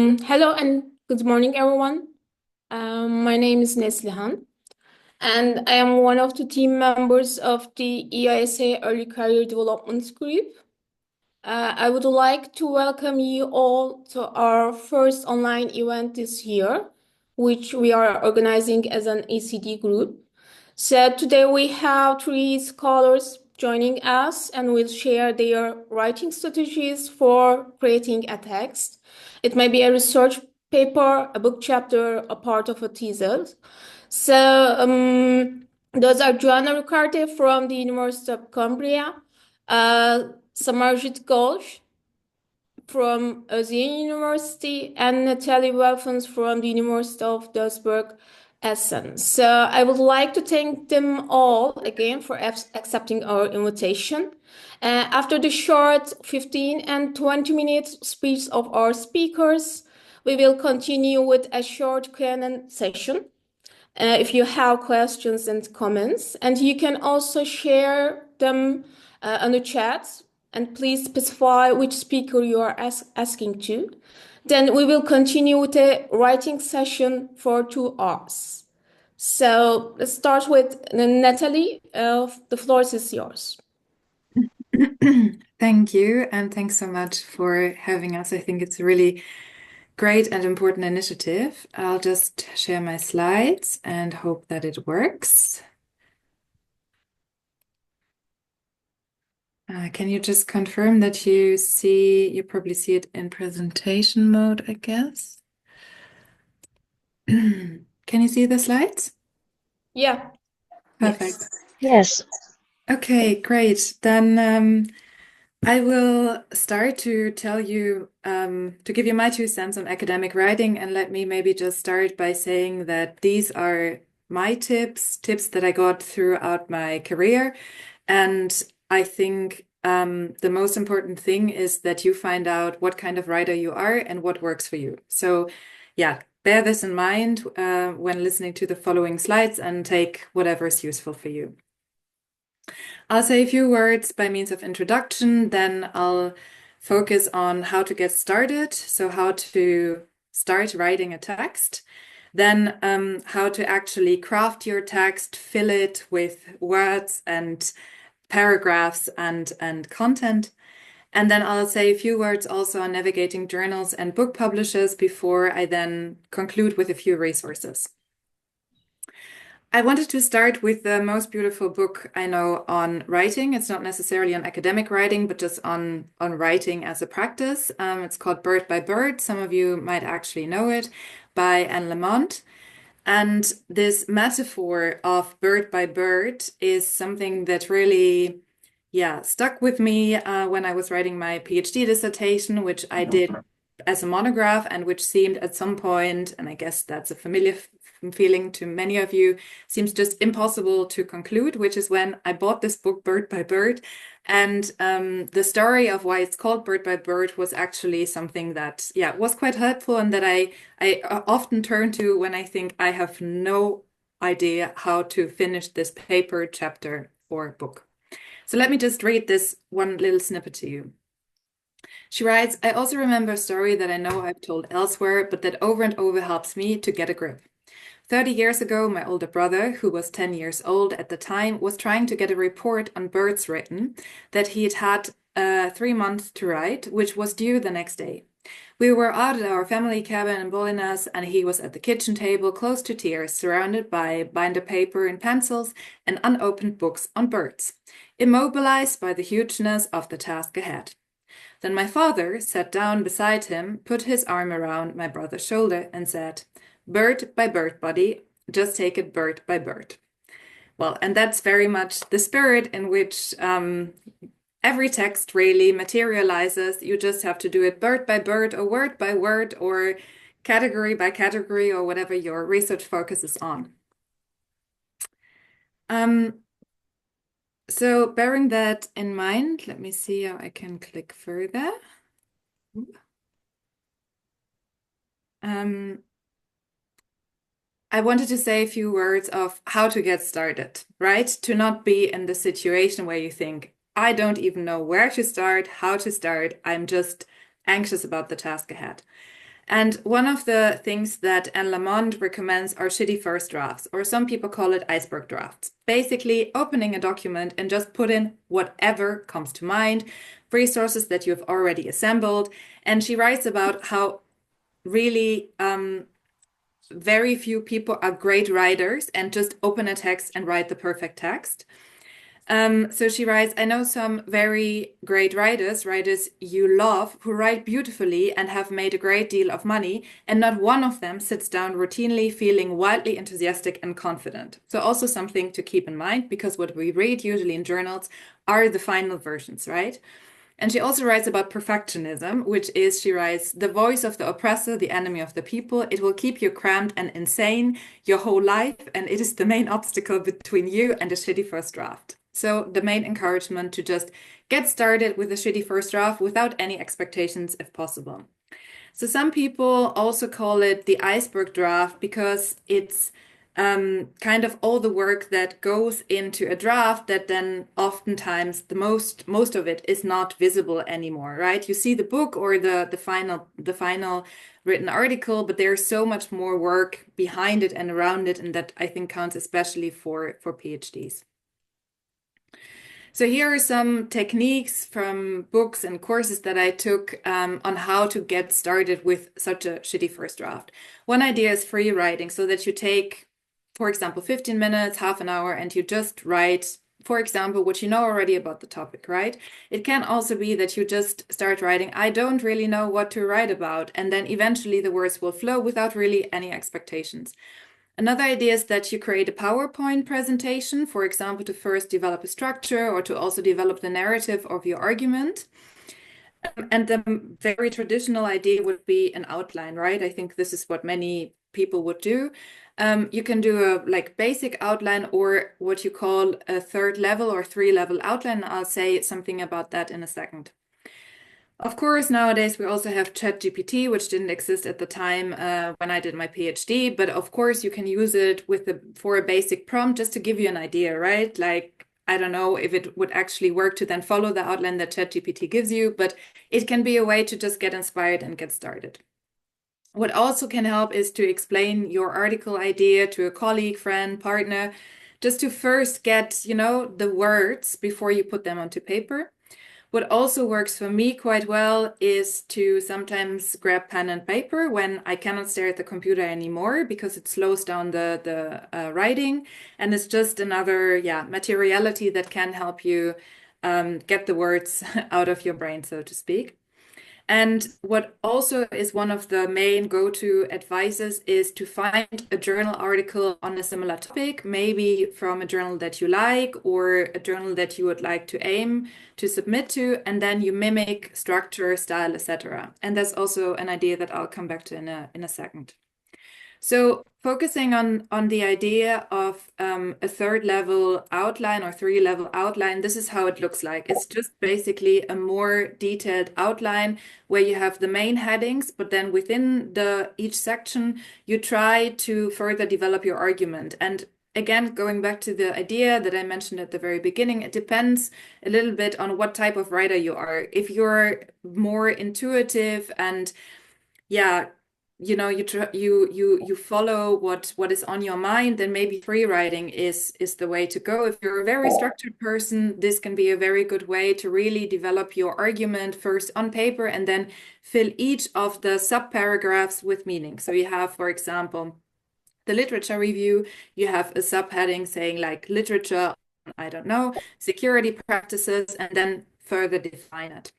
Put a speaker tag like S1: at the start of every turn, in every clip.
S1: Hello and good morning, everyone. My name is Neslihan, and I am one of the team members of the EISA Early Career Development Group. I would like to welcome you all to our first online event this year, which we are organizing as an ECD group. So today we have three scholars joining us and will share their writing strategies for creating a text. It may be a research paper, a book chapter, a part of a thesis. So those are Joana Ricarte from the University of Cumbria, uh, Samarjit Ghosh from Özyeğin University, and Natalie Welfens from the University of Duisburg, Essen. So I would like to thank them all again for accepting our invitation. After the short 15 and 20 minutes speech of our speakers, we will continue with a short Q&A session. If you have questions and comments, and you can also share them on the chat, and please specify which speaker you are asking to. Then we will continue with a writing session for 2 hours. So let's start with Natalie. The floor is yours.
S2: Thank you, and thanks so much for having us. I think it's a really great and important initiative. I'll just share my slides and hope that it works. Can you just confirm that you probably see it in presentation mode, I guess? Can you see the slides?
S1: Yeah.
S2: Perfect.
S3: Yes.
S2: Okay, great. Then I will start to tell you, to give you my 2 cents on academic writing, and let me maybe just start by saying that these are my tips that I got throughout my career. And I think the most important thing is that you find out what kind of writer you are and what works for you. So yeah, bear this in mind when listening to the following slides and take whatever is useful for you. I'll say a few words by means of introduction, then I'll focus on how to get started, so how to start writing a text, then how to actually craft your text, fill it with words and paragraphs and content. And then I'll say a few words also on navigating journals and book publishers before I then conclude with a few resources. I wanted to start with the most beautiful book I know on writing. It's not necessarily on academic writing, but just on writing as a practice. It's called Bird by Bird. Some of you might actually know it, by Anne Lamott. And this metaphor of bird by bird is something that really, stuck with me when I was writing my PhD dissertation, which I did as a monograph and which seemed at some point, and I guess that's a familiar feeling to many of you, seems just impossible to conclude, which is when I bought this book, Bird by Bird. And the story of why it's called Bird by Bird was actually something that, was quite helpful and that I often turn to when I think I have no idea how to finish this paper, chapter, or book. So let me just read this one little snippet to you. She writes, I also remember a story that I know I've told elsewhere, but that over and over helps me to get a grip. 30 years ago, my older brother, who was 10 years old at the time, was trying to get a report on birds written that he'd had 3 months to write, which was due the next day. We were out at our family cabin in Bolinas, and he was at the kitchen table, close to tears, surrounded by binder paper and pencils and unopened books on birds, immobilized by the hugeness of the task ahead. Then my father sat down beside him, put his arm around my brother's shoulder, and said, Bird by bird, buddy, just take it bird by bird. Well, and that's very much the spirit in which every text really materializes. You just have to do it bird by bird or word by word or category by category or whatever your research focuses on. So bearing that in mind, let me see how I can click further. I wanted to say a few words of how to get started, right? To not be in the situation where you think, I don't even know where to start, how to start. I'm just anxious about the task ahead. And one of the things that Anne Lamont recommends are shitty first drafts, or some people call it iceberg drafts. Basically, opening a document and just put in whatever comes to mind, resources that you have already assembled. And she writes about how really very few people are great writers and just open a text and write the perfect text. So she writes, I know some very great writers you love, who write beautifully and have made a great deal of money, and not one of them sits down routinely feeling wildly enthusiastic and confident. So also something to keep in mind, because what we read usually in journals are the final versions, right? And she also writes about perfectionism, which is, she writes, the voice of the oppressor, the enemy of the people. It will keep you cramped and insane your whole life, and it is the main obstacle between you and a shitty first draft. So the main encouragement to just get started with a shitty first draft without any expectations if possible. So some people also call it the iceberg draft because it's kind of all the work that goes into a draft that then oftentimes most of it is not visible anymore, right? You see the book or the final written article, but there's so much more work behind it and around it, and that I think counts especially for PhDs. So here are some techniques from books and courses that I took on how to get started with such a shitty first draft. One idea is free writing, so that you take, for example, 15 minutes, half an hour, and you just write, for example, what you know already about the topic, right? It can also be that you just start writing, I don't really know what to write about, and then eventually the words will flow without really any expectations. Another idea is that you create a PowerPoint presentation, for example, to first develop a structure or to also develop the narrative of your argument. And the very traditional idea would be an outline, right? I think this is what many people would do. You can do a basic outline or what you call a third level or 3-level outline. I'll say something about that in a second. Of course, nowadays we also have ChatGPT, which didn't exist at the time when I did my PhD, but of course you can use it for a basic prompt just to give you an idea, right? Like, I don't know if it would actually work to then follow the outline that ChatGPT gives you, but it can be a way to just get inspired and get started. What also can help is to explain your article idea to a colleague, friend, partner, just to first get, the words before you put them onto paper. What also works for me quite well is to sometimes grab pen and paper when I cannot stare at the computer anymore, because it slows down the writing, and it's just another materiality that can help you get the words out of your brain, so to speak. And what also is one of the main go-to advices is to find a journal article on a similar topic, maybe from a journal that you like or a journal that you would like to aim to submit to, and then you mimic structure, style, etc. And that's also an idea that I'll come back to in a second. So focusing on the idea of a third level outline or 3-level outline, this is how it looks like. It's just basically a more detailed outline where you have the main headings, but then within each section, you try to further develop your argument. And again, going back to the idea that I mentioned at the very beginning, it depends a little bit on what type of writer you are. If you're more intuitive and you follow what is on your mind, then maybe free writing is the way to go. If you're a very structured person, this can be a very good way to really develop your argument first on paper and then fill each of the sub-paragraphs with meaning. So you have, for example, the literature review, you have a subheading saying like literature, I don't know, security practices, and then further define it.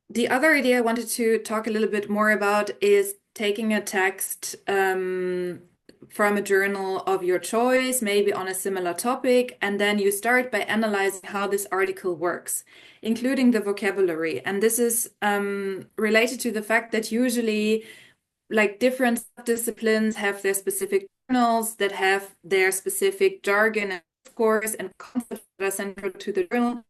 S2: The other idea I wanted to talk a little bit more about is taking a text from a journal of your choice, maybe on a similar topic, and then you start by analyzing how this article works, including the vocabulary. And this is related to the fact that usually different disciplines have their specific journals that have their specific jargon and discourse and concepts that are central to the journal.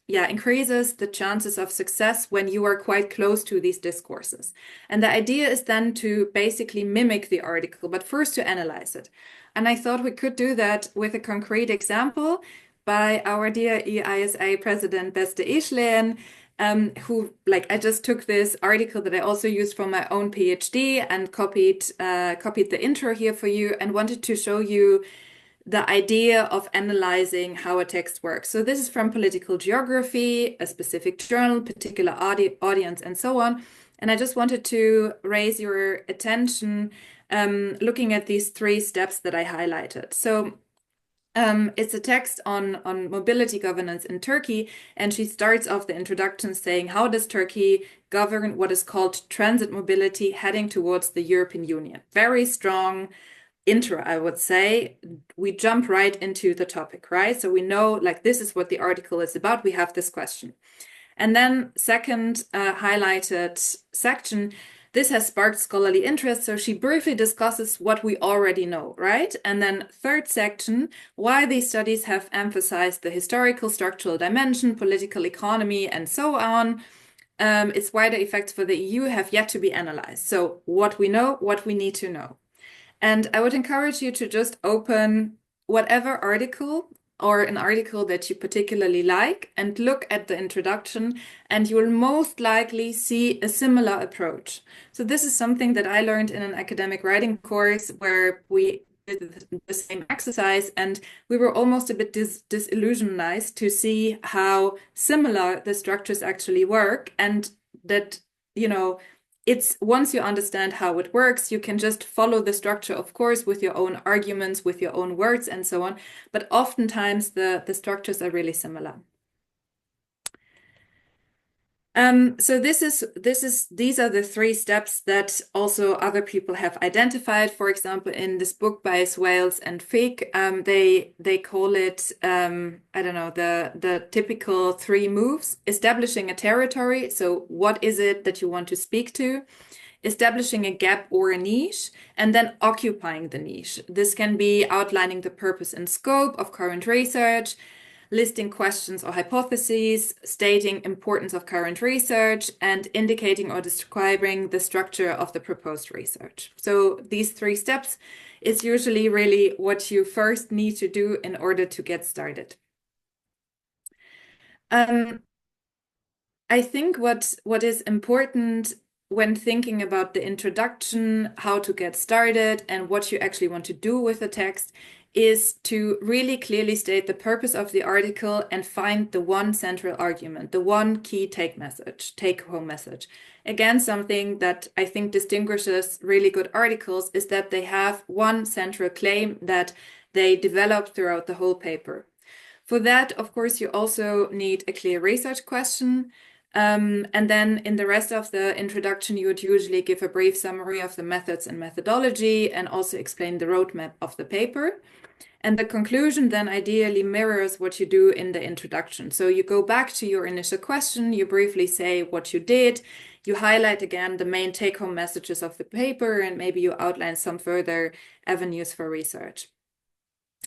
S2: Increases the chances of success when you are quite close to these discourses. And the idea is then to basically mimic the article, but first to analyze it. And I thought we could do that with a concrete example by our dear EISA President Beste Ishleyen. I just took this article that I also used for my own PhD and copied the intro here for you and wanted to show you the idea of analyzing how a text works. So this is from political geography, a specific journal, particular audience, and so on. And I just wanted to raise your attention looking at these 3 steps that I highlighted. So it's a text on mobility governance in Turkey, and she starts off the introduction saying, how does Turkey govern what is called transit mobility heading towards the European Union? Very strong intro, I would say. We jump right into the topic, right? So we know, like, this is what the article is about. We have this question. And then second highlighted section, this has sparked scholarly interest. So she briefly discusses what we already know, right? And then third section, why these studies have emphasized the historical structural dimension, political economy, and so on. Its wider effects for the EU have yet to be analyzed. So what we know, what we need to know. And I would encourage you to just open whatever article or an article that you particularly like and look at the introduction, and you will most likely see a similar approach. So this is something that I learned in an academic writing course where we did the same exercise, and we were almost a bit disillusionized to see how similar the structures actually work, and that, it's once you understand how it works, you can just follow the structure, of course, with your own arguments, with your own words, and so on. But oftentimes the structures are really similar. So these are the 3 steps that also other people have identified. For example, in this book by Swales and Fick, they call it I don't know, the typical 3 moves: establishing a territory. So what is it that you want to speak to? Establishing a gap or a niche, and then occupying the niche. This can be outlining the purpose and scope of current research, listing questions or hypotheses, stating importance of current research, and indicating or describing the structure of the proposed research. So these 3 steps is usually really what you first need to do in order to get started. I think what is important when thinking about the introduction, how to get started, and what you actually want to do with the text is to really clearly state the purpose of the article and find the one central argument, the one key take-home message. Again, something that I think distinguishes really good articles is that they have one central claim that they develop throughout the whole paper. For that, of course, you also need a clear research question. And then in the rest of the introduction, you would usually give a brief summary of the methods and methodology and also explain the roadmap of the paper. And the conclusion then ideally mirrors what you do in the introduction. So you go back to your initial question, you briefly say what you did, you highlight again the main take-home messages of the paper, and maybe you outline some further avenues for research.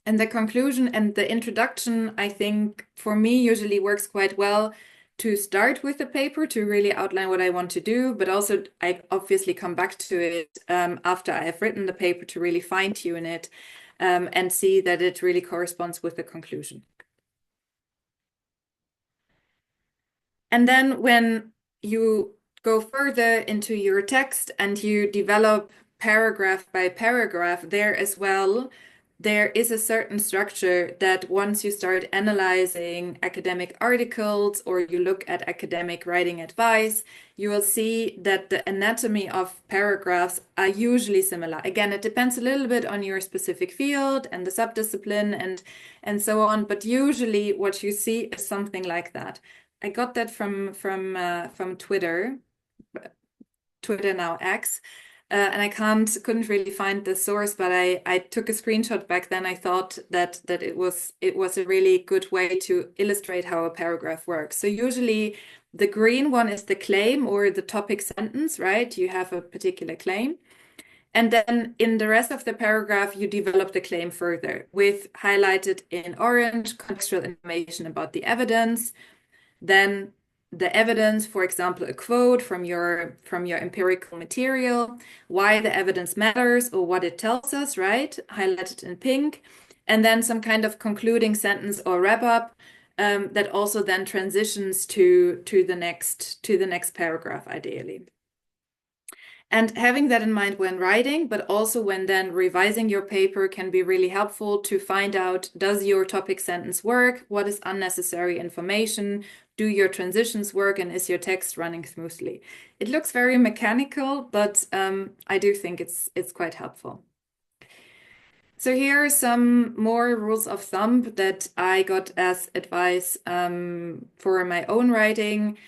S2: And the conclusion and the introduction, I think, for me, usually works quite well to start with the paper, to really outline what I want to do, but also I obviously come back to it after I have written the paper to really fine-tune it and see that it really corresponds with the conclusion. And then when you go further into your text and you develop paragraph by paragraph, there as well, there is a certain structure that once you start analyzing academic articles or you look at academic writing advice, you will see that the anatomy of paragraphs are usually similar. Again, it depends a little bit on your specific field and the subdiscipline and so on, but usually what you see is something like that. I got that from Twitter, now X. And I couldn't really find the source, but I took a screenshot back then. I thought that it was a really good way to illustrate how a paragraph works. So usually the green one is the claim or the topic sentence, right? You have a particular claim. And then in the rest of the paragraph, you develop the claim further with highlighted in orange contextual information about the evidence. Then the evidence, for example, a quote from your empirical material, why the evidence matters or what it tells us, right? Highlighted in pink. And then some kind of concluding sentence or wrap up that also then transitions to the next paragraph, ideally. And having that in mind when writing, but also when then revising your paper, can be really helpful to find out, does your topic sentence work? What is unnecessary information? Do your transitions work? And is your text running smoothly? It looks very mechanical, but I do think it's quite helpful. So here are some more rules of thumb that I got as advice for my own writing.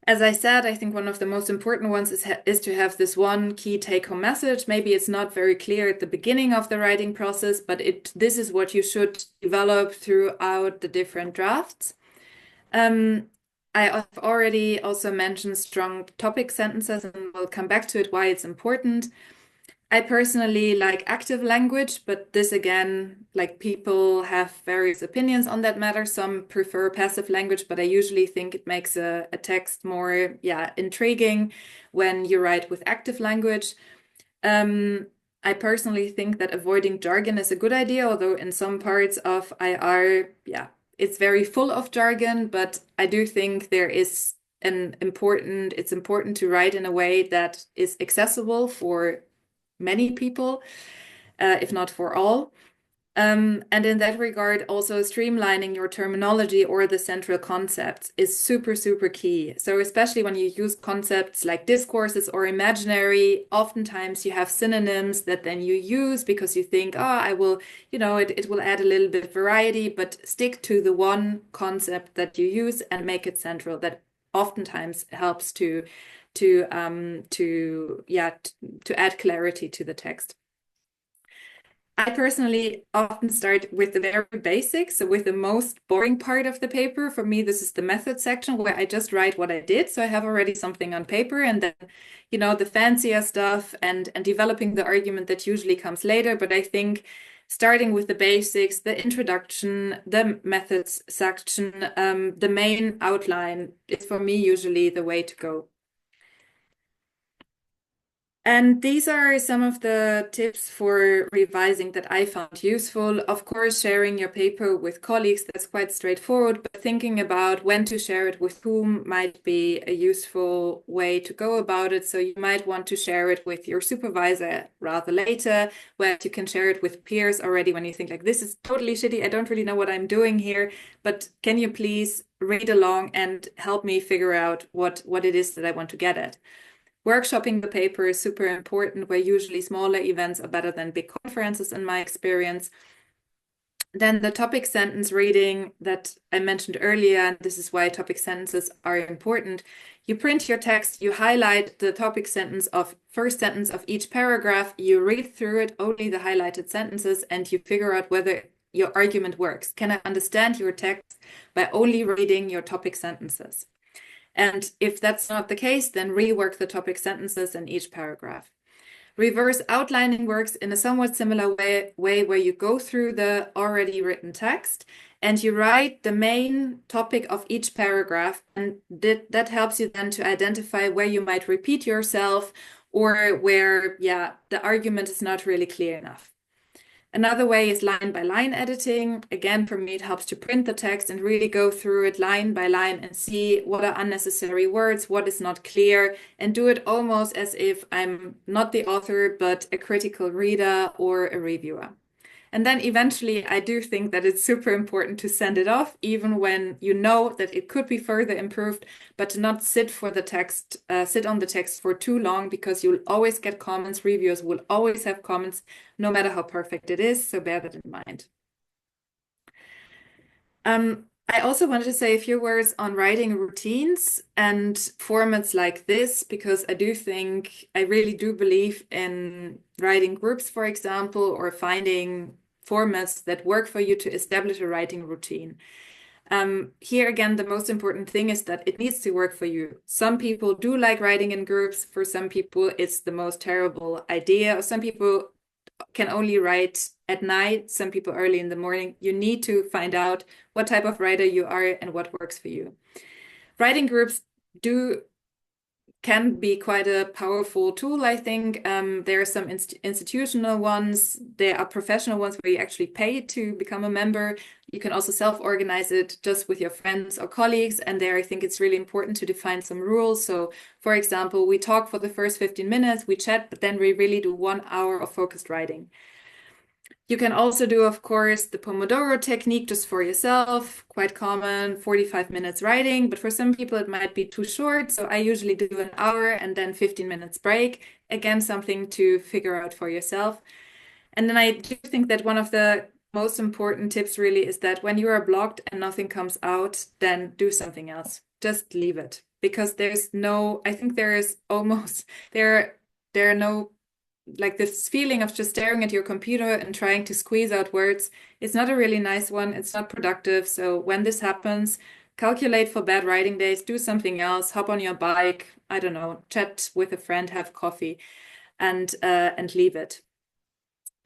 S2: As I said, I think one of the most important ones is to have this one key take-home message. Maybe it's not very clear at the beginning of the writing process, but this is what you should develop throughout the different drafts. I have already also mentioned strong topic sentences, and we'll come back to it, why it's important. I personally like active language, but this again, like, people have various opinions on that matter. Some prefer passive language, but I usually think it makes a text more, intriguing when you write with active language. I personally think that avoiding jargon is a good idea, although in some parts of IR, it's very full of jargon, but I do think it's important to write in a way that is accessible for many people, if not for all. And in that regard, also streamlining your terminology or the central concepts is super, super key. So especially when you use concepts like discourses or imaginary, oftentimes you have synonyms that then you use because you think, I will, it will add a little bit of variety, but stick to the one concept that you use and make it central. That oftentimes helps to add clarity to the text. I personally often start with the very basics, so with the most boring part of the paper. For me, this is the method section where I just write what I did. So I have already something on paper, and then, the fancier stuff and developing the argument that usually comes later. But I think starting with the basics, the introduction, the methods section, the main outline is for me usually the way to go. And these are some of the tips for revising that I found useful. Of course, sharing your paper with colleagues, that's quite straightforward, but thinking about when to share it with whom might be a useful way to go about it. So you might want to share it with your supervisor rather later, where you can share it with peers already when you think like, this is totally shitty, I don't really know what I'm doing here, but can you please read along and help me figure out what it is that I want to get at? Workshopping the paper is super important, where usually smaller events are better than big conferences in my experience. Then the topic sentence reading that I mentioned earlier, and this is why topic sentences are important. You print your text, you highlight the topic first sentence of each paragraph, you read through it, only the highlighted sentences, and you figure out whether your argument works. Can I understand your text by only reading your topic sentences? And if that's not the case, then rework the topic sentences in each paragraph. Reverse outlining works in a somewhat similar way where you go through the already written text and you write the main topic of each paragraph. And that helps you then to identify where you might repeat yourself or where, the argument is not really clear enough. Another way is line by line editing. Again, for me, it helps to print the text and really go through it line by line and see what are unnecessary words, what is not clear, and do it almost as if I'm not the author, but a critical reader or a reviewer. And then eventually, I do think that it's super important to send it off, even when you know that it could be further improved, but to not sit on the text for too long, because you'll always get comments. Reviewers will always have comments, no matter how perfect it is. So bear that in mind. I also wanted to say a few words on writing routines and formats like this, because I really do believe in writing groups, for example, or finding formats that work for you to establish a writing routine. Here again, the most important thing is that it needs to work for you. Some people do like writing in groups. For some people, it's the most terrible idea. Some people can only write at night, some people early in the morning. You need to find out what type of writer you are and what works for you. Writing groups do can be quite a powerful tool, I think. There are some institutional ones. There are professional ones where you actually pay to become a member. You can also self-organize it just with your friends or colleagues. And there, I think it's really important to define some rules. So, for example, we talk for the first 15 minutes, we chat, but then we really do 1 hour of focused writing. You can also do, of course, the Pomodoro technique just for yourself, quite common, 45 minutes writing, but for some people it might be too short. So I usually do an hour and then 15 minutes break. Again, something to figure out for yourself. And then I do think that one of the most important tips really is that when you are blocked and nothing comes out, then do something else. Just leave it. Because I think there is almost, there are no, like this feeling of just staring at your computer and trying to squeeze out words. It's not a really nice one. It's not productive. So when this happens, calculate for bad writing days, do something else, hop on your bike, I don't know, chat with a friend, have coffee, and leave it.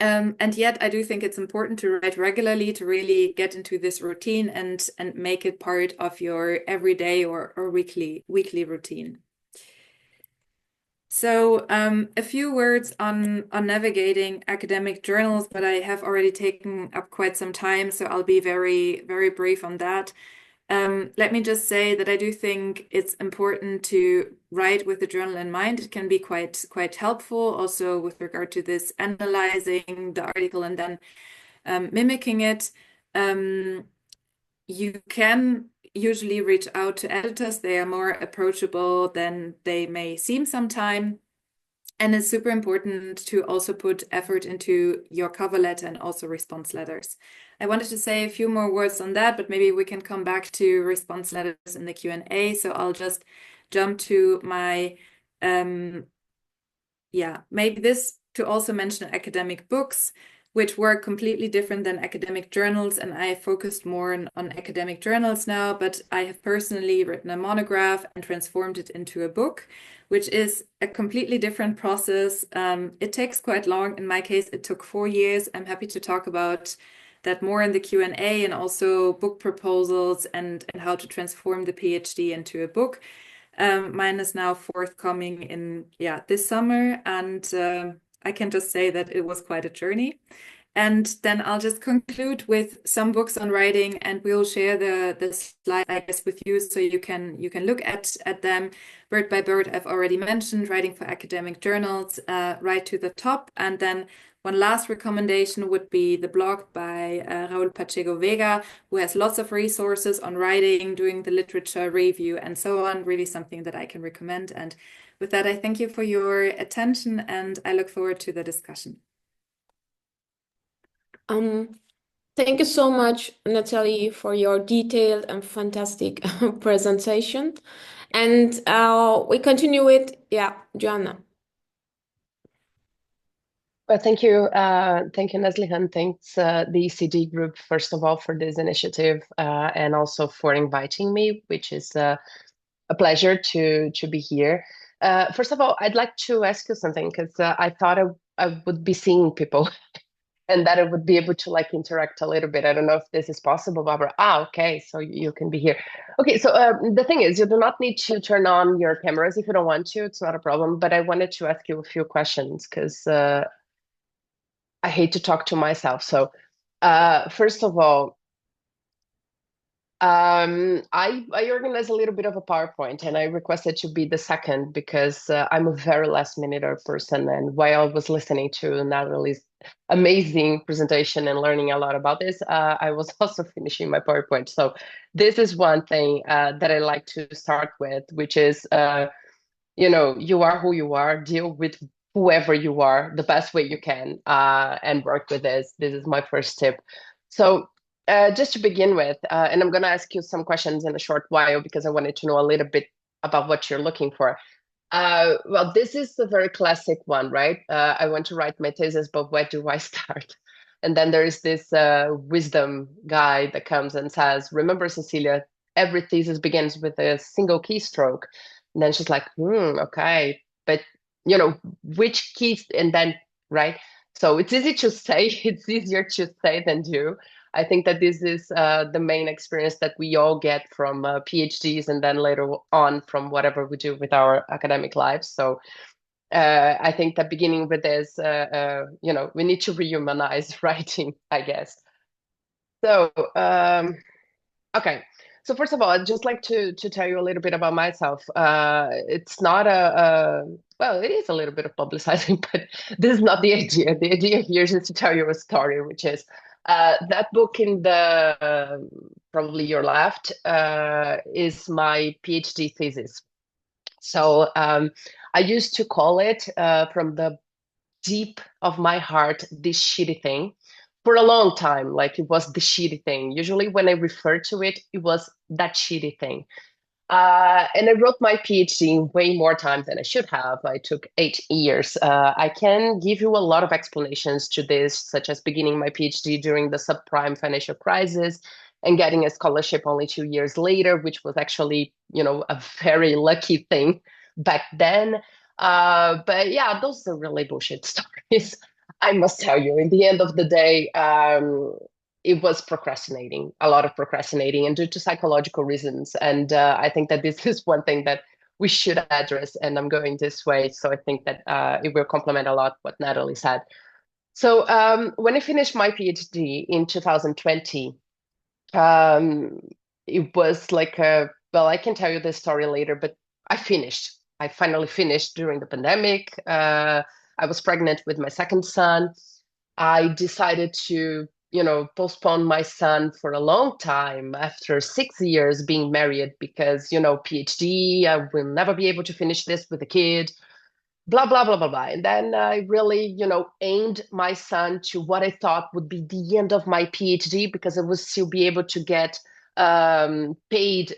S2: And yet I do think it's important to write regularly to really get into this routine and make it part of your everyday or weekly routine. So a few words on navigating academic journals, but I have already taken up quite some time, so I'll be very, very brief on that. Let me just say that I do think it's important to write with the journal in mind. It can be quite helpful also with regard to this analyzing the article and then mimicking it. You can usually reach out to editors. They are more approachable than they may seem sometime. And it's super important to also put effort into your cover letter and also response letters. I wanted to say a few more words on that, but maybe we can come back to response letters in the Q&A. So I'll just jump to my, maybe this to also mention academic books, which were completely different than academic journals. And I focused more on academic journals now, but I have personally written a monograph and transformed it into a book, which is a completely different process. It takes quite long. In my case, it took 4 years. I'm happy to talk about that more in the Q&A and also book proposals and how to transform the PhD into a book. Mine is now forthcoming in this summer, and I can just say that it was quite a journey. And then I'll just conclude with some books on writing, and we'll share the slide, I guess, with you so you can look at them. Bird by Bird, I've already mentioned, writing for academic journals, right to the top. And then one last recommendation would be the blog by Raul Pacheco Vega, who has lots of resources on writing, doing the literature review, and so on. Really something that I can recommend. And with that, I thank you for your attention, and I look forward to the discussion.
S1: Thank you so much, Natalie, for your detailed and fantastic presentation. And we continue with, Joanna.
S3: Well, thank you, Natalie, and thanks the ECD Group, first of all, for this initiative and also for inviting me, which is a pleasure to be here. First of all, I'd like to ask you something because I thought I would be seeing people and that I would be able to like interact a little bit. I don't know if this is possible, Barbara. Okay, so you can be here. Okay, so the thing is, you do not need to turn on your cameras if you don't want to. It's not a problem. But I wanted to ask you a few questions because I hate to talk to myself. So first of all, I organized a little bit of a PowerPoint and I requested to be the second because I'm a very last minute person. And while I was listening to Natalie's amazing presentation and learning a lot about this, I was also finishing my PowerPoint. So this is one thing that I like to start with, which is, you are who you are, deal with whoever you are the best way you can and work with this. This is my first tip. So just to begin with, and I'm going to ask you some questions in a short while because I wanted to know a little bit about what you're looking for. Well, this is a very classic one, right? I want to write my thesis, but where do I start? And then there is this wisdom guy that comes and says, remember, Cecilia, every thesis begins with a single keystroke. And then she's like, okay, but which keys? And then, right? So it's easy to say, it's easier to say than do. I think that this is the main experience that we all get from PhDs and then later on from whatever we do with our academic lives. So I think that beginning with this, we need to rehumanize writing, I guess. So, okay. So first of all, I'd just like to tell you a little bit about myself. It's not well, it is a little bit of publicizing, but this is not the idea. The idea here is just to tell you a story, which is that book in the probably your left is my PhD thesis. So I used to call it from the deep of my heart, this shitty thing for a long time. Like it was the shitty thing. Usually when I refer to it, it was that shitty thing. And I wrote my PhD way more time than I should have. I took 8 years. I can give you a lot of explanations to this, such as beginning my PhD during the subprime financial crisis and getting a scholarship only 2 years later, which was actually, a very lucky thing back then. But yeah, those are really bullshit stories. I must tell you, in the end of the day, it was procrastinating, a lot of procrastinating, and due to psychological reasons. And I think that this is one thing that we should address. And I'm going this way, so I think that it will complement a lot what Natalie said. So when I finished my PhD in 2020, it was like well, I can tell you this story later, but I finished. I finally finished during the pandemic. I was pregnant with my second son. I decided to, postpone my son for a long time after 6 years being married because, PhD, I will never be able to finish this with a kid, blah, blah, blah, blah, blah. And then I really, aimed my son to what I thought would be the end of my PhD because I would still be able to get paid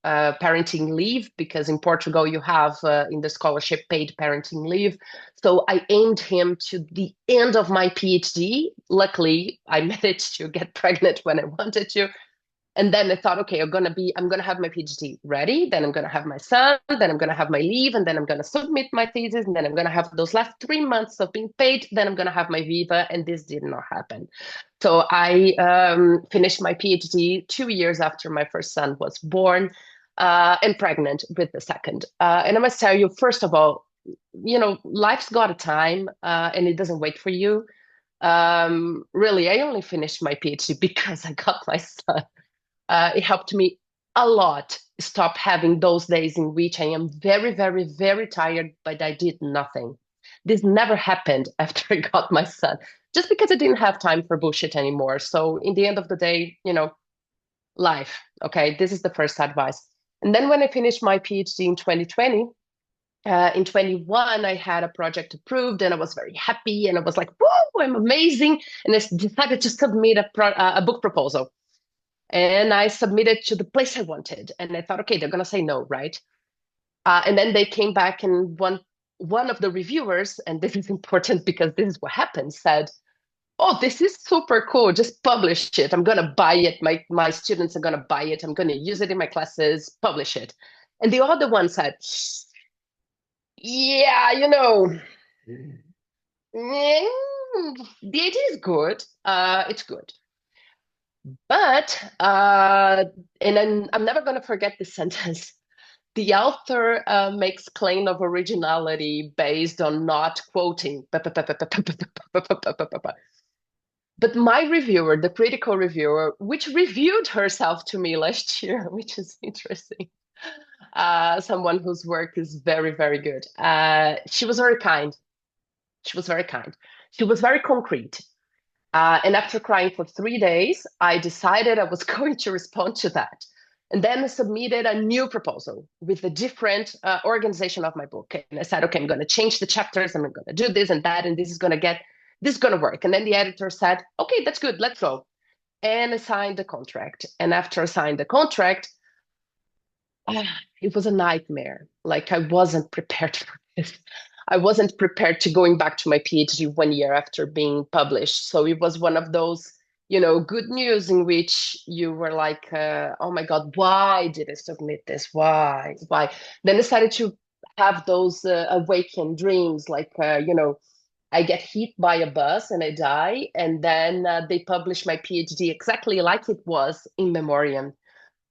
S3: parenting leave because in Portugal you have in the scholarship paid parenting leave. So I aimed him to the end of my PhD. Luckily, I managed to get pregnant when I wanted to. And then I thought, okay, I'm gonna have my PhD ready, then I'm gonna have my son, then I'm gonna have my leave, and then I'm gonna submit my thesis, and then I'm gonna have those last 3 months of being paid, then I'm gonna have my viva, and this did not happen. So I finished my PhD 2 years after my first son was born, and pregnant with the second. And I must tell you, first of all, life's got a time, and it doesn't wait for you. Really, I only finished my PhD because I got my son. It helped me a lot stop having those days in which I am very, very, very tired, but I did nothing. This never happened after I got my son, just because I didn't have time for bullshit anymore. So in the end of the day, life. Okay, this is the first advice. And then when I finished my PhD in 2020, in 21, I had a project approved and I was very happy and I was like, whoa, I'm amazing. And I decided to submit a book proposal. And I submitted to the place I wanted. And I thought, okay, they're going to say no, right? And then they came back and one of the reviewers, and this is important because this is what happened, said, oh, this is super cool. Just publish it. I'm going to buy it. My students are going to buy it. I'm going to use it in my classes, publish it. And the other one said, yeah, the idea is good. It's good. But, and I'm never going to forget this sentence. The author makes claim of originality based on not quoting. But my reviewer, the critical reviewer, which reviewed herself to me last year, which is interesting, someone whose work is very, very good. She was very kind. She was very kind. She was very concrete. And after crying for 3 days, I decided I was going to respond to that. And then I submitted a new proposal with a different organization of my book. And I said, okay, I'm going to change the chapters. I'm going to do this and that. And this is going to work. And then the editor said, okay, that's good. Let's go. And I signed the contract. And after I signed the contract, it was a nightmare. Like I wasn't prepared for this. I wasn't prepared to going back to my PhD 1 year after being published. So it was one of those, good news in which you were like, oh my God, why did I submit this? Why? Then I started to have those awakened dreams, like, I get hit by a bus and I die, and then they publish my PhD exactly like it was in memoriam.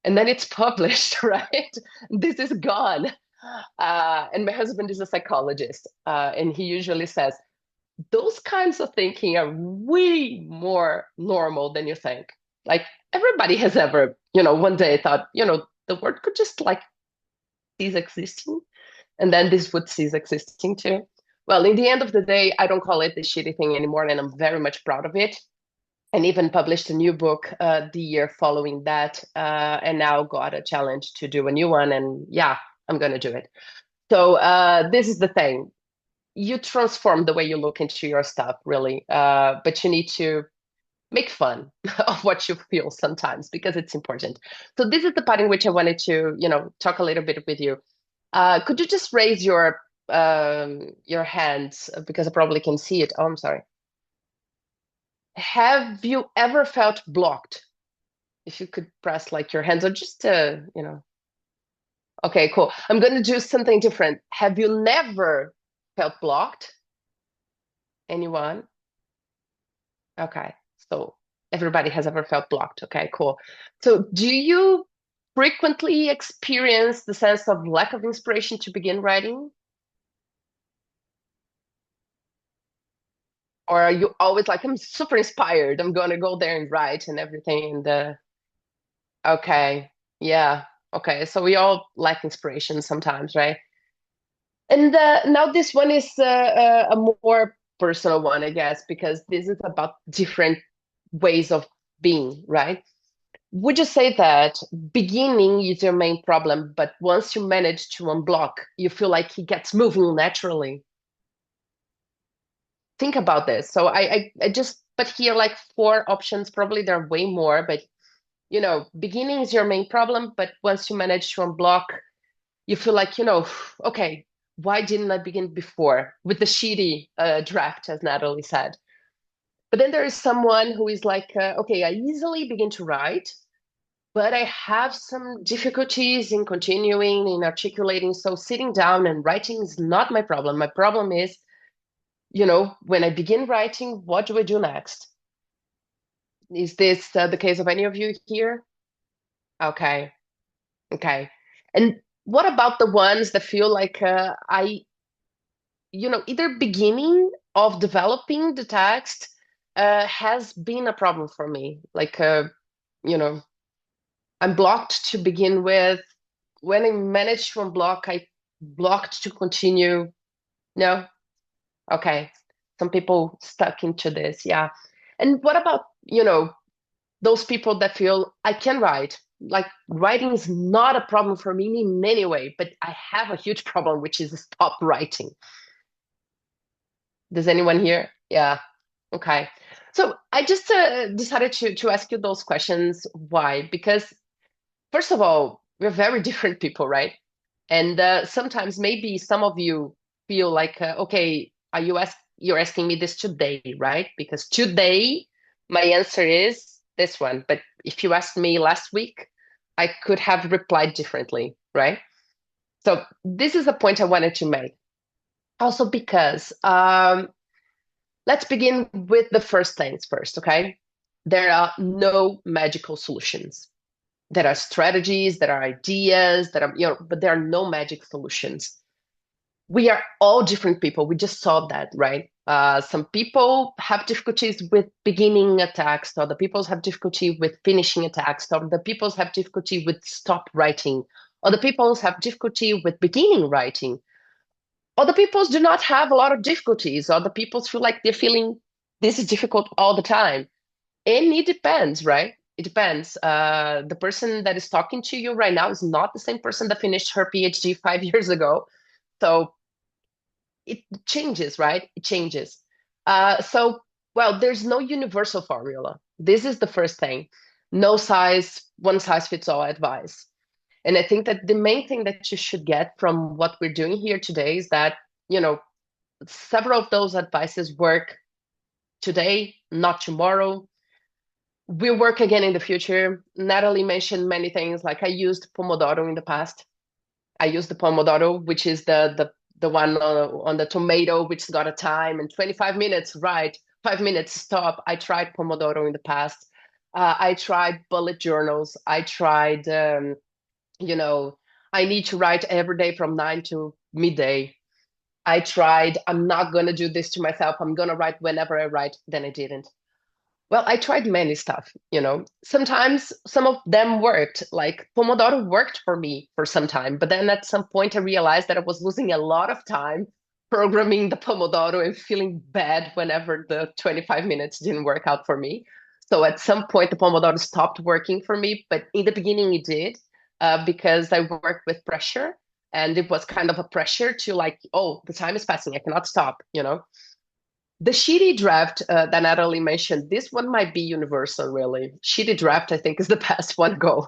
S3: And then it's published, right? This is gone. And my husband is a psychologist, and he usually says, those kinds of thinking are way more normal than you think. Like everybody has ever, one day thought, the word could just like cease existing, and then this would cease existing too. Well, in the end of the day, I don't call it the shitty thing anymore, and I'm very much proud of it. And even published a new book the year following that, and now got a challenge to do a new one. And yeah, I'm going to do it. So this is the thing. You transform the way you look into your stuff, really. But you need to make fun of what you feel sometimes because it's important. So this is the part in which I wanted to, talk a little bit with you. Could you just raise your hands because I probably can see it. Oh, I'm sorry. Have you ever felt blocked? If you could press like your hands or just, Okay, cool. I'm going to do something different. Have you never felt blocked? Anyone? Okay, so everybody has ever felt blocked. Okay, cool. So do you frequently experience the sense of lack of inspiration to begin writing? Or are you always like, I'm super inspired, I'm going to go there and write and everything? And okay, yeah, okay. So we all lack inspiration sometimes, right? And now this one is a more personal one, I guess, because this is about different ways of being, right? Would you say that beginning is your main problem, but once you manage to unblock, you feel like he gets moving naturally? Think about this. So I just put here like 4 options. Probably there are way more, but beginning is your main problem, but once you manage to unblock, you feel like, okay, why didn't I begin before with the shitty draft, as Natalie said? But then there is someone who is like, okay, I easily begin to write, but I have some difficulties in continuing, in articulating. So sitting down and writing is not my problem. My problem is, when I begin writing, what do I do next? Is this the case of any of you here? Okay, okay. And what about the ones that feel like either beginning of developing the text has been a problem for me. Like, you know, I'm blocked to begin with. When I managed to unblock, I blocked to continue. No? Okay. Some people stuck into this. Yeah. And what about, those people that feel I can write? Like writing is not a problem for me in any way, but I have a huge problem, which is stop writing. Does anyone here? Yeah. Okay. So I just decided to ask you those questions. Why? Because first of all, we're very different people, right? And sometimes maybe some of you feel like, okay, you're asking me this today, right? Because today my answer is this one. But if you asked me last week, I could have replied differently, right? So this is a point I wanted to make. Also because let's begin with the first things first, okay? There are no magical solutions. There are strategies, there are ideas, but there are no magic solutions. We are all different people. We just saw that, right? Some people have difficulties with beginning a text, other people have difficulty with finishing a text, other people have difficulty with stop writing, other people have difficulty with beginning writing. Other people do not have a lot of difficulties. Other people feel like they're feeling this is difficult all the time. And it depends, right? It depends. The person that is talking to you right now is not the same person that finished her PhD 5 years ago. So it changes, right? It changes. Well, there's no universal formula. This is the first thing. No one size fits all advice. And I think that the main thing that you should get from what we're doing here today is that, several of those advices work today, not tomorrow. Will work again in the future. Natalie mentioned many things, like I used Pomodoro in the past. I used the Pomodoro, which is the one on the tomato, which got a time, and 25 minutes, right? 5 minutes, stop. I tried Pomodoro in the past. I tried bullet journals. I tried, you know, I need to write every day from 9 to midday. I tried, I'm not going to do this to myself. I'm going to write whenever I write. Then I didn't. Well, I tried many stuff, Sometimes some of them worked, like Pomodoro worked for me for some time, but then at some point I realized that I was losing a lot of time programming the Pomodoro and feeling bad whenever the 25 minutes didn't work out for me. So at some point the Pomodoro stopped working for me, but in the beginning it did, because I worked with pressure, and it was kind of a pressure to like, oh, the time is passing, I cannot stop. The shitty draft that Natalie mentioned, this one might be universal, really. Shitty draft, I think, is the best one. Go.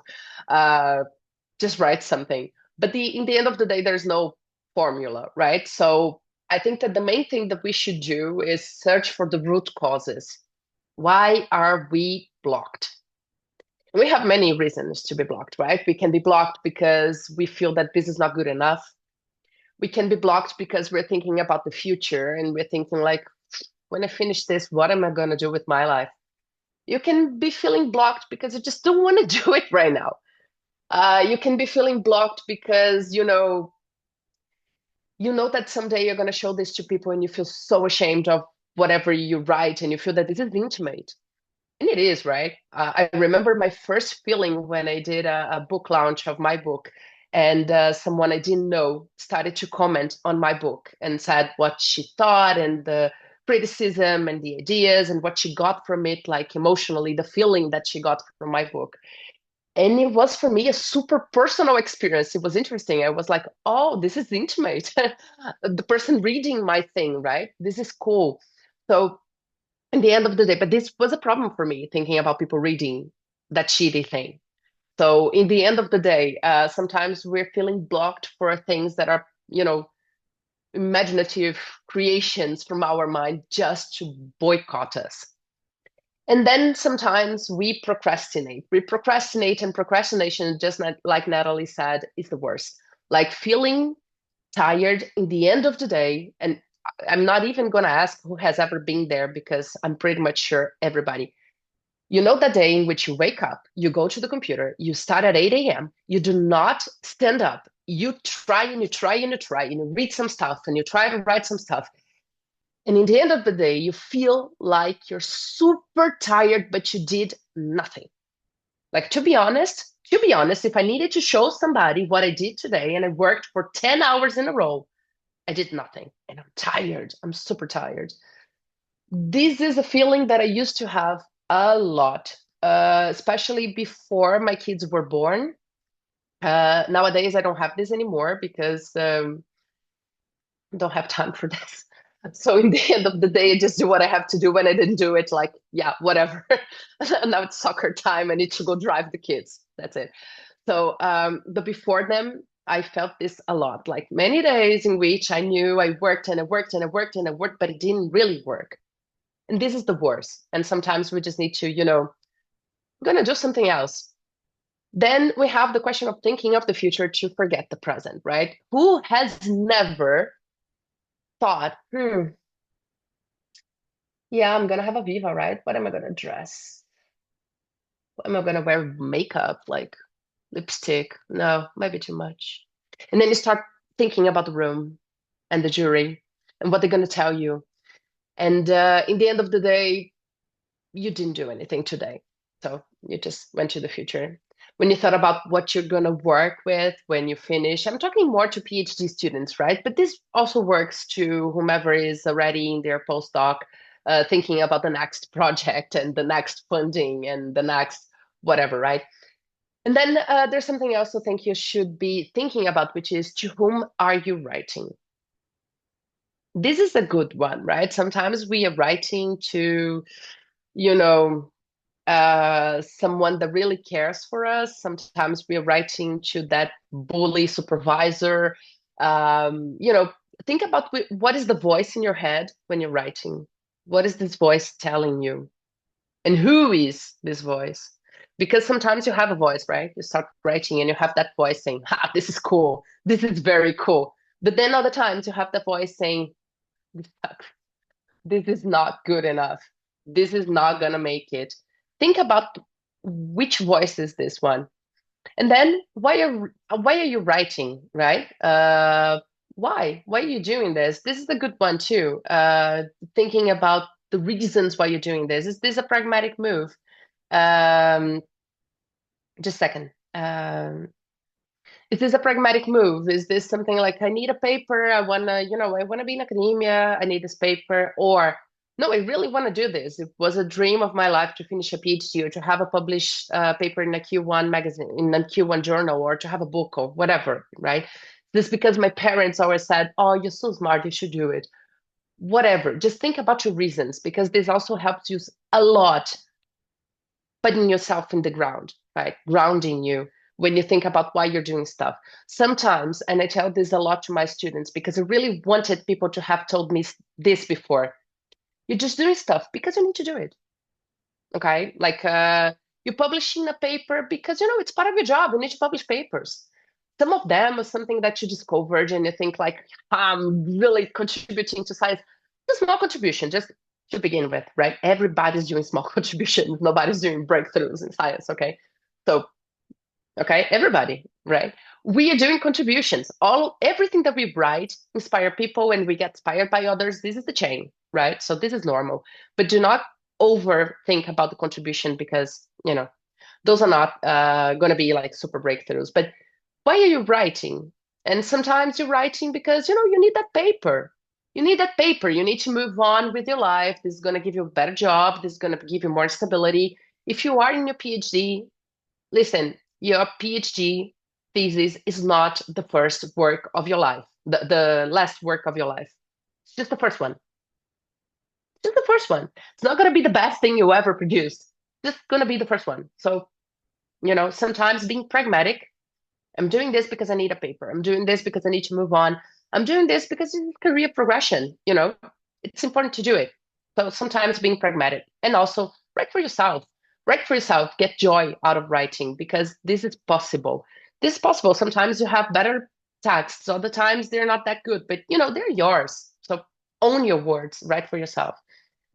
S3: Just write something. But in the end of the day, there's no formula, right? So I think that the main thing that we should do is search for the root causes. Why are we blocked? We have many reasons to be blocked, right? We can be blocked because we feel that this is not good enough. We can be blocked because we're thinking about the future and we're thinking like, when I finish this, what am I going to do with my life? You can be feeling blocked because you just don't want to do it right now. You can be feeling blocked because, that someday you're going to show this to people and you feel so ashamed of whatever you write and you feel that this is intimate. And it is, right? I remember my first feeling when I did a book launch of my book, and someone I didn't know started to comment on my book and said what she thought and the criticism and the ideas and what she got from it, like emotionally, the feeling that she got from my book. And it was for me a super personal experience. It was interesting. I was like, oh, this is intimate. The person reading my thing, right? This is cool. So in the end of the day, but this was a problem for me thinking about people reading that shitty thing. So in the end of the day, sometimes we're feeling blocked for things that are, imaginative creations from our mind just to boycott us. And then sometimes we procrastinate. We procrastinate, and procrastination, just like Natalie said, is the worst. Like feeling tired in the end of the day. And I'm not even going to ask who has ever been there because I'm pretty much sure everybody. You know, the day in which you wake up, you go to the computer, you start at 8 a.m., you do not stand up. You try and you try and you try and you read some stuff and you try to write some stuff. And in the end of the day, you feel like you're super tired, but you did nothing. Like, to be honest, if I needed to show somebody what I did today and I worked for 10 hours in a row, I did nothing. And I'm tired. I'm super tired. This is a feeling that I used to have a lot, especially before my kids were born. Nowadays, I don't have this anymore because I don't have time for this. So in the end of the day, I just do what I have to do. When I didn't do it, like, yeah, whatever. Now it's soccer time. I need to go drive the kids. That's it. So the before them, I felt this a lot, like many days in which I knew I worked and I worked and I worked and I worked, but it didn't really work. And this is the worst. And sometimes we just need to, I'm going to do something else. Then we have the question of thinking of the future to forget the present, right? Who has never thought, yeah, I'm going to have a Viva, right? What am I going to dress? What am I going to wear makeup, like lipstick? No, maybe too much. And then you start thinking about the room and the jury and what they're going to tell you. And in the end of the day, you didn't do anything today. So you just went to the future. When you thought about what you're going to work with when you finish, I'm talking more to PhD students, right? But this also works to whomever is already in their postdoc, thinking about the next project and the next funding and the next whatever, right? And then there's something else I think you should be thinking about, which is to whom are you writing? This is a good one, right? Sometimes we are writing to, someone that really cares for us. Sometimes we are writing to that bully supervisor. Think about what is the voice in your head when you're writing? What is this voice telling you? And who is this voice? Because sometimes you have a voice, right? You start writing and you have that voice saying, ha, this is cool. This is very cool. But then other times you have the voice saying, this sucks. This is not good enough. This is not gonna make it. Think about which voice is this one. And then why are you writing, right? Why are you doing this? This is a good one too. Thinking about the reasons why you're doing this. Is this a pragmatic move? Just a second. Is this a pragmatic move? Is this something like I need a paper? I wanna be in academia. I need this paper. Or no, I really want to do this. It was a dream of my life to finish a PhD or to have a published paper in a Q1 magazine, in a Q1 journal, or to have a book or whatever, right? This because my parents always said, "Oh, you're so smart, you should do it." Whatever. Just think about your reasons because this also helps you a lot putting yourself in the ground, right? Grounding you when you think about why you're doing stuff. Sometimes, and I tell this a lot to my students because I really wanted people to have told me this before. You're just doing stuff because you need to do it. Okay? Like you're publishing a paper because it's part of your job. You need to publish papers. Some of them are something that you discovered and you think like, I'm really contributing to science. It's a small contribution, just to begin with, right? Everybody's doing small contributions. Nobody's doing breakthroughs in science, okay? So, okay, everybody, right? We are doing contributions. Everything that we write inspire people and we get inspired by others. This is the chain, right? So this is normal. But do not overthink about the contribution because, those are not going to be like super breakthroughs. But why are you writing? And sometimes you're writing because, you need that paper. You need that paper. You need to move on with your life. This is going to give you a better job. This is going to give you more stability. If you are in your PhD, listen, your PhD thesis is not the first work of your life, the last work of your life. It's just the first one. Just the first one. It's not going to be the best thing you ever produced. Just going to be the first one. So, sometimes being pragmatic. I'm doing this because I need a paper. I'm doing this because I need to move on. I'm doing this because it's career progression. It's important to do it. So sometimes being pragmatic and also write for yourself. Write for yourself. Get joy out of writing because this is possible. This is possible. Sometimes you have better texts. Other times they're not that good, but they're yours. So own your words. Write for yourself.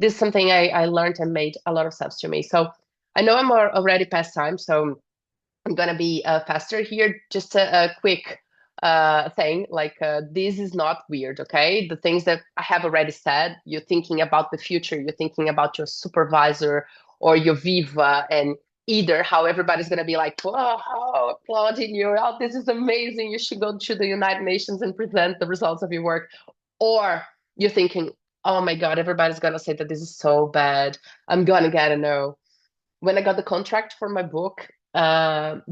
S3: This is something I learned and made a lot of sense to me. So I know I'm already past time. So I'm gonna be faster here. Just a quick thing, like this is not weird, okay? The things that I have already said, you're thinking about the future, you're thinking about your supervisor or your Viva, and either how everybody's gonna be like, "Whoa, applauding you, oh, this is amazing, you should go to the United Nations and present the results of your work," or you're thinking, "Oh my God, everybody's gonna say that this is so bad. I'm gonna get a no." When I got the contract for my book,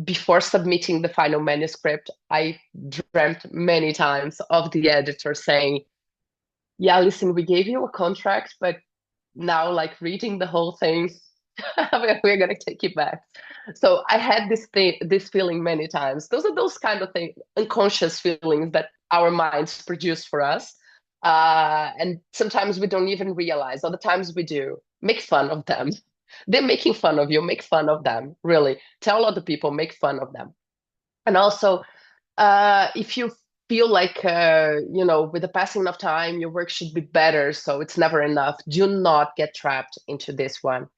S3: before submitting the final manuscript, I dreamt many times of the editor saying, "Yeah, listen, we gave you a contract, but now, like reading the whole thing, we're gonna take it back." So I had this feeling many times. Those are those kind of things, unconscious feelings that our minds produce for us, and sometimes we don't even realize. Other times we do. Make fun of them. They're making fun of you. Make fun of them. Really, tell other people. Make fun of them. And also, if you feel like with the passing of time your work should be better, so it's never enough, do not get trapped into this one.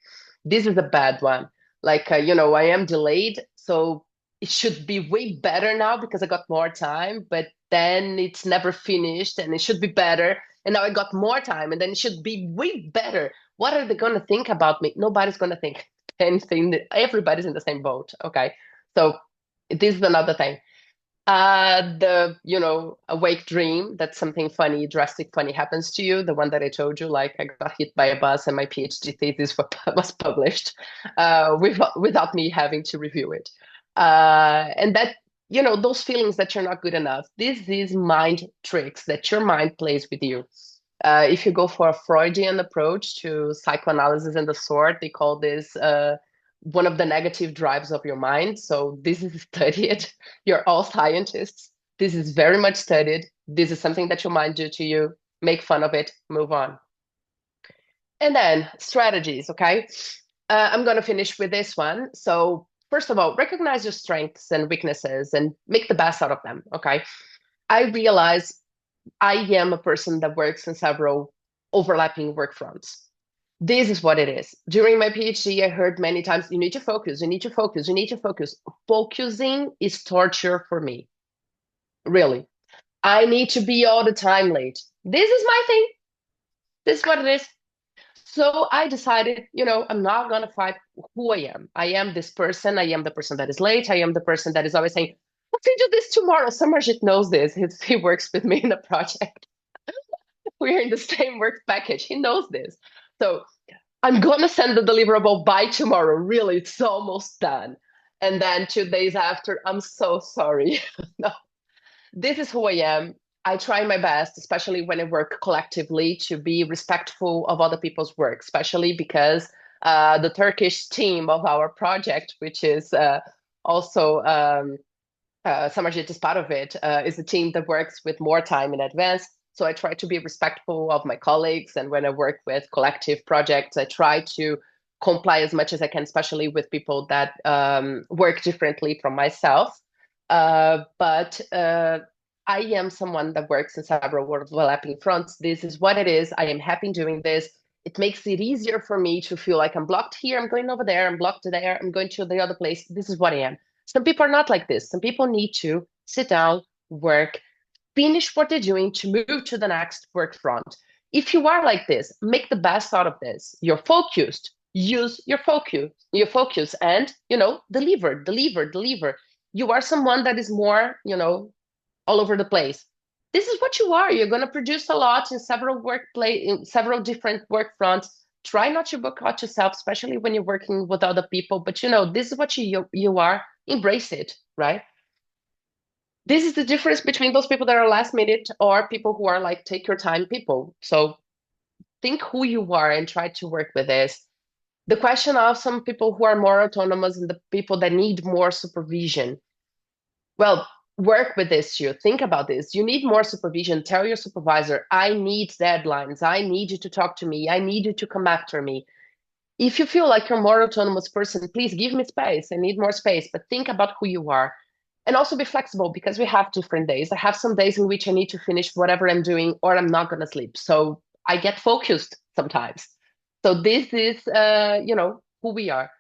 S3: This is a bad one. Like I am delayed, so it should be way better now because I got more time, but then it's never finished and it should be better, and now I got more time and then it should be way better. What are they going to think about me? Nobody's going to think anything. Everybody's in the same boat. Okay, so this is another thing. The awake dream that something funny, drastic funny happens to you. The one that I told you, like I got hit by a bus and my PhD thesis was published without me having to review it. And that, those feelings that you're not good enough. This is mind tricks that your mind plays with you. If you go for a Freudian approach to psychoanalysis and the sort, they call this one of the negative drives of your mind. So this is studied. You're all scientists. This is very much studied. This is something that your mind do to you. Make fun of it, move on. And then strategies, okay? I'm going to finish with this one. So first of all, recognize your strengths and weaknesses and make the best out of them, okay? I realize I am a person that works in several overlapping work fronts. This is what it is. During my PhD, I heard many times, you need to focus, you need to focus, you need to focus. Focusing is torture for me, really. I need to be all the time late. This is my thing. This is what it is. So I decided, I'm not going to fight who I am. I am this person. I am the person that is late. I am the person that is always saying, we can do this tomorrow. Samarjit knows this. He works with me in the project. We're in the same work package. He knows this. So I'm going to send the deliverable by tomorrow. Really, it's almost done. And then 2 days after, I'm so sorry. No, this is who I am. I try my best, especially when I work collectively, to be respectful of other people's work, especially because the Turkish team of our project, which is also Samarjit is part of it, is a team that works with more time in advance. So I try to be respectful of my colleagues. And when I work with collective projects, I try to comply as much as I can, especially with people that work differently from myself. But I am someone that works in several overlapping fronts. This is what it is. I am happy doing this. It makes it easier for me to feel like I'm blocked here, I'm going over there, I'm blocked there, I'm going to the other place. This is what I am. Some people are not like this. Some people need to sit down, work, finish what they're doing to move to the next work front. If you are like this, make the best out of this. You're focused. Use your focus, and deliver. You are someone that is more, all over the place. This is what you are. You're going to produce a lot in several different work fronts. Try not to boycott yourself, especially when you're working with other people. But this is what you are. Embrace it, right? This is the difference between those people that are last minute or people who are like take your time people. So think who you are and try to work with this. The question of some people who are more autonomous and the people that need more supervision. Well, work with this too. Think about this. You need more supervision. Tell your supervisor, I need deadlines. I need you to talk to me. I need you to come after me. If you feel like you're a more autonomous person, please give me space. I need more space, but think about who you are. And also be flexible because we have different days. I have some days in which I need to finish whatever I'm doing or I'm not going to sleep. So I get focused sometimes. So this is, who we are.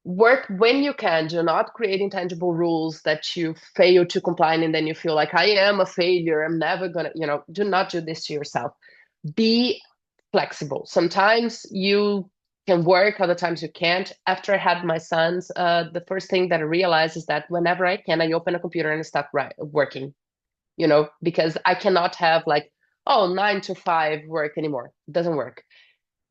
S3: Work when you can. Do not create intangible rules that you fail to comply and then you feel like I am a failure. I'm never going to, do not do this to yourself. Be flexible. Sometimes you can work, other times you can't. After I had my sons, the first thing that I realized is that whenever I can, I open a computer and start working, because I cannot have like, 9 to 5 work anymore. It doesn't work.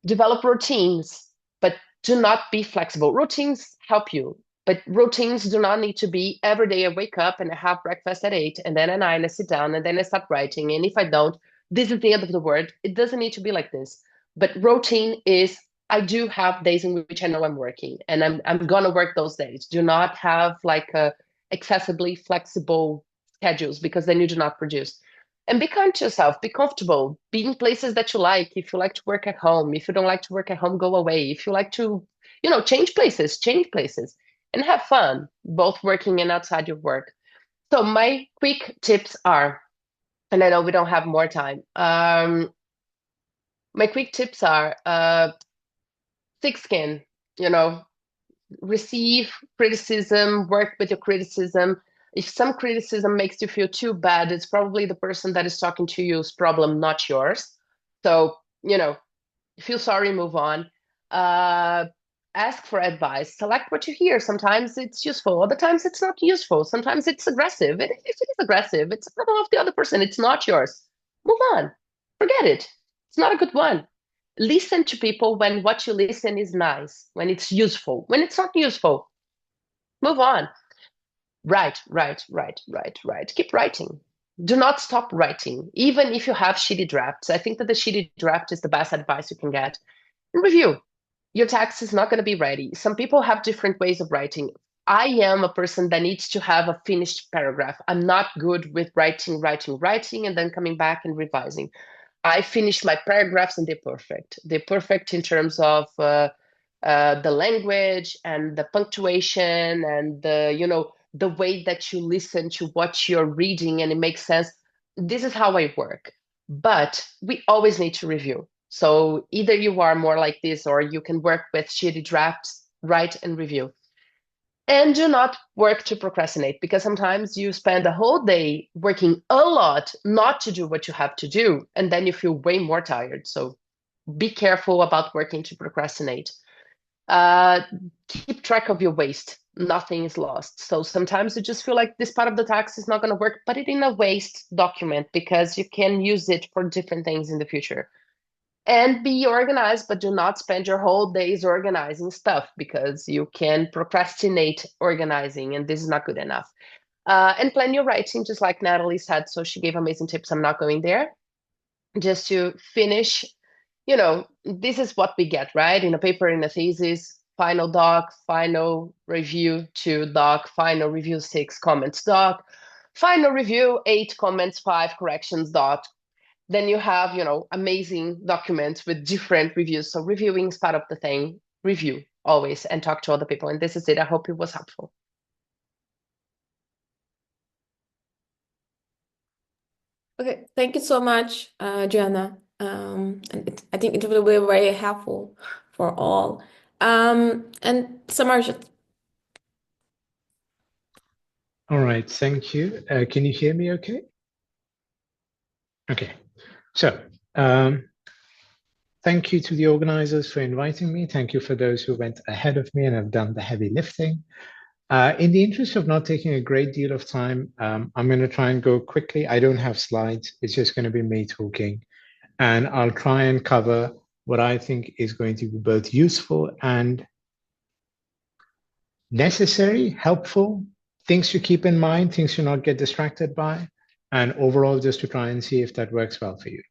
S3: Develop routines, but do not be flexible. Routines help you, but routines do not need to be every day I wake up and I have breakfast at 8 and then at 9 I sit down and then I start writing. And if I don't, this is the end of the world. It doesn't need to be like this. But routine is, I do have days in which I know I'm working and I'm gonna work those days. Do not have like a excessively flexible schedules because then you do not produce. And be kind to yourself, be comfortable, be in places that you like. If you like to work at home, if you don't like to work at home, go away. If you like to, change places and have fun, both working and outside your work. So my quick tips are, and I know we don't have more time. My quick tips are thick skin, receive criticism, work with your criticism. If some criticism makes you feel too bad, it's probably the person that is talking to you's problem, not yours. So, feel sorry, move on. Ask for advice. Select what you hear. Sometimes it's useful. Other times it's not useful. Sometimes it's aggressive. If it is aggressive, it's a problem of the other person. It's not yours. Move on. Forget it. It's not a good one. Listen to people when what you listen is nice, when it's useful. When it's not useful, move on. Write. Keep writing. Do not stop writing, even if you have shitty drafts. I think that the shitty draft is the best advice you can get. And review. Your text is not going to be ready. Some people have different ways of writing. I am a person that needs to have a finished paragraph. I'm not good with writing, and then coming back and revising. I finish my paragraphs and they're perfect. They're perfect in terms of the language and the punctuation and the way that you listen to what you're reading and it makes sense. this is how I work. But we always need to review. So either you are more like this, or you can work with shitty drafts, write and review. And do not work to procrastinate, because sometimes you spend a whole day working a lot not to do what you have to do, and then you feel way more tired. So be careful about working to procrastinate. Keep track of your waste. Nothing is lost. So sometimes you just feel like this part of the tax is not going to work, put it in a waste document because you can use it for different things in the future. And be organized, but do not spend your whole days organizing stuff, because you can procrastinate organizing, and this is not good enough. And plan your writing, just like Natalie said. So she gave amazing tips. I'm not going there. Just to finish, this is what we get, right? In a paper, in a thesis, final doc, final review 2 doc, final review 6 comments doc, final review 8 comments, 5 corrections doc. Then you have, amazing documents with different reviews. So reviewing is part of the thing. Review always and talk to other people. And this is it. I hope it was helpful.
S1: Okay, thank you so much, Joanna. I think it will be very helpful for all. And Samarjit.
S4: All right, thank you. Can you hear me okay? Okay, so thank you to the organizers for inviting me. Thank you for those who went ahead of me and have done the heavy lifting. In the interest of not taking a great deal of time, I'm going to try and go quickly. I don't have slides. It's just going to be me talking. And I'll try and cover what I think is going to be both useful and necessary, helpful, things to keep in mind, things to not get distracted by, and overall just to try and see if that works well for you.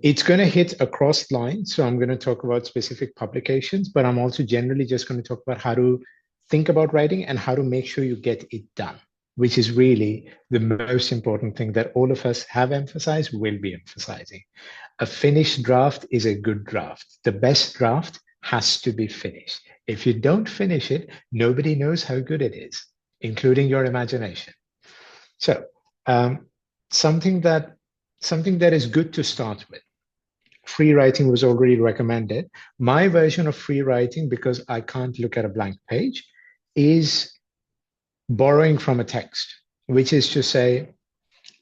S4: It's going to hit across lines, so I'm going to talk about specific publications, but I'm also generally just going to talk about how to think about writing and how to make sure you get it done, which is really the most important thing that all of us have emphasized, will be emphasizing. A finished draft is a good draft. The best draft has to be finished. If you don't finish it, nobody knows how good it is, including your imagination. So something that is good to start with. Free writing was already recommended. My version of free writing, because I can't look at a blank page, is borrowing from a text, which is to say,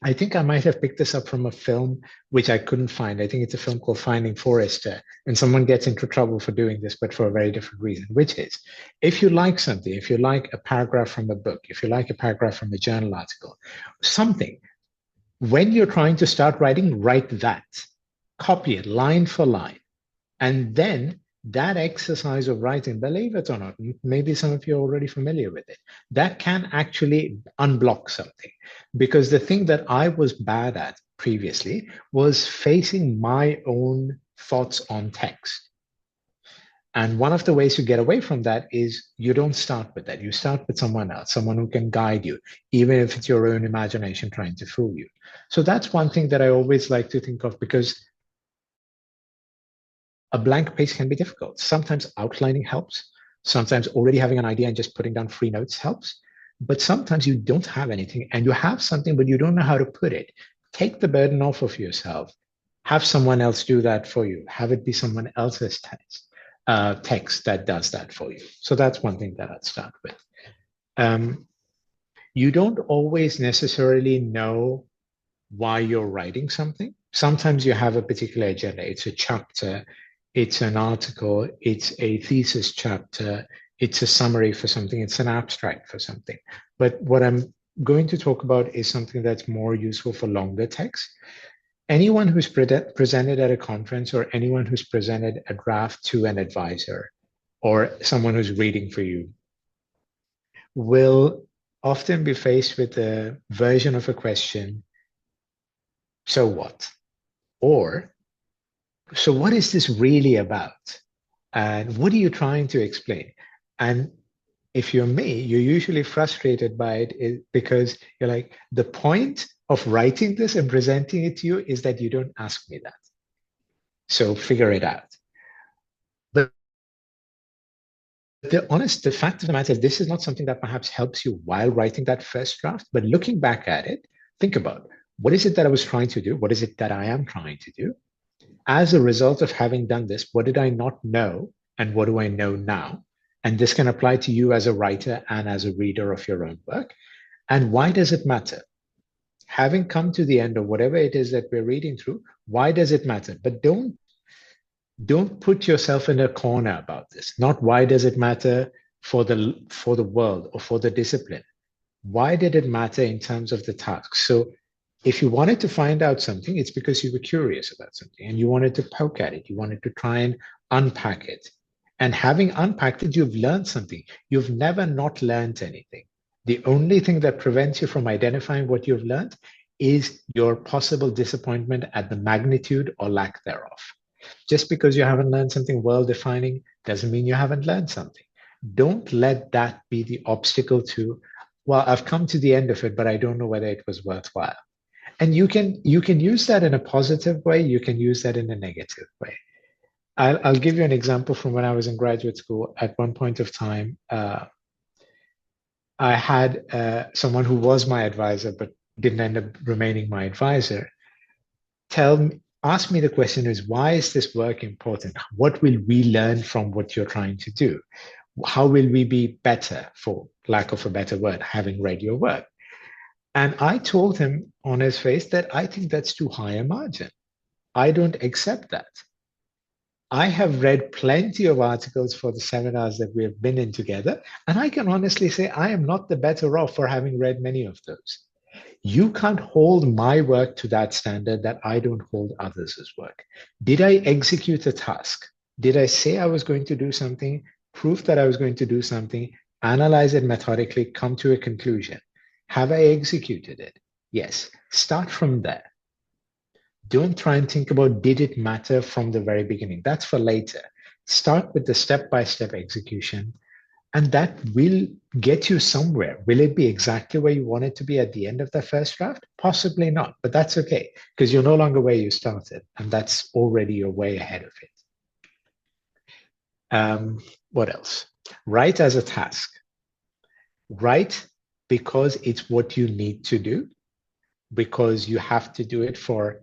S4: I think I might have picked this up from a film, which I couldn't find. I think it's a film called Finding Forrester, and someone gets into trouble for doing this, but for a very different reason, which is, if you like something, if you like a paragraph from a book, if you like a paragraph from a journal article, something, when you're trying to start writing, write that, copy it line for line, and then that exercise of writing, believe it or not, maybe some of you are already familiar with it, that can actually unblock something. Because the thing that I was bad at previously was facing my own thoughts on text. And one of the ways to get away from that is you don't start with that. You start with someone else, someone who can guide you, even if it's your own imagination trying to fool you. So that's one thing that I always like to think of, because a blank page can be difficult. Sometimes outlining helps. Sometimes already having an idea and just putting down free notes helps. But sometimes you don't have anything and you have something, but you don't know how to put it. Take the burden off of yourself. Have someone else do that for you. Have it be someone else's text that does that for you. So that's one thing that I'd start with. You don't always necessarily know why you're writing something. Sometimes you have a particular agenda. It's a chapter, it's an article, it's a thesis chapter, it's a summary for something, it's an abstract for something. But what I'm going to talk about is something that's more useful for longer text. Anyone who's presented at a conference, or anyone who's presented a draft to an advisor or someone who's reading for you, will often be faced with a version of a question, so what? Or, so what is this really about? And what are you trying to explain? And if you're me, you're usually frustrated by it because you're like, the point of writing this and presenting it to you is that you don't ask me that. So figure it out. But the fact of the matter is, this is not something that perhaps helps you while writing that first draft, but looking back at it, think about, What is it that I was trying to do? What is it that I am trying to do? As a result of having done this, what did I not know? And what do I know now? And this can apply to you as a writer and as a reader of your own work. And why does it matter? Having come to the end of whatever it is that we're reading through, why does it matter? But don't put yourself in a corner about this. Not why does it matter for the world or for the discipline. Why did it matter in terms of the task? So if you wanted to find out something, it's because you were curious about something and you wanted to poke at it. You wanted to try and unpack it. And having unpacked it, you've learned something. You've never not learned anything. The only thing that prevents you from identifying what you've learned is your possible disappointment at the magnitude or lack thereof. Just because you haven't learned something well-defining doesn't mean you haven't learned something. Don't let that be the obstacle to, well, I've come to the end of it, but I don't know whether it was worthwhile. And you can use that in a positive way. You can use that in a negative way. I'll give you an example from when I was in graduate school. At one point of time, I had someone who was my advisor, but didn't end up remaining my advisor, ask me the question is, why is this work important? What will we learn from what you're trying to do? How will we be better, for lack of a better word, having read your work? And I told him on his face that I think that's too high a margin. I don't accept that. I have read plenty of articles for the seminars that we have been in together, and I can honestly say I am not the better off for having read many of those. You can't hold my work to that standard that I don't hold others' work. Did I execute a task? Did I say I was going to do something, prove that I was going to do something, analyze it methodically, come to a conclusion? Have I executed it? Yes. Start from there. Don't try and think about, did it matter from the very beginning? That's for later. Start with the step-by-step execution, and that will get you somewhere. Will it be exactly where you want it to be at the end of the first draft? Possibly not, but that's okay, because you're no longer where you started, and that's already your way ahead of it. What else? Write as a task. Write because it's what you need to do, because you have to do it for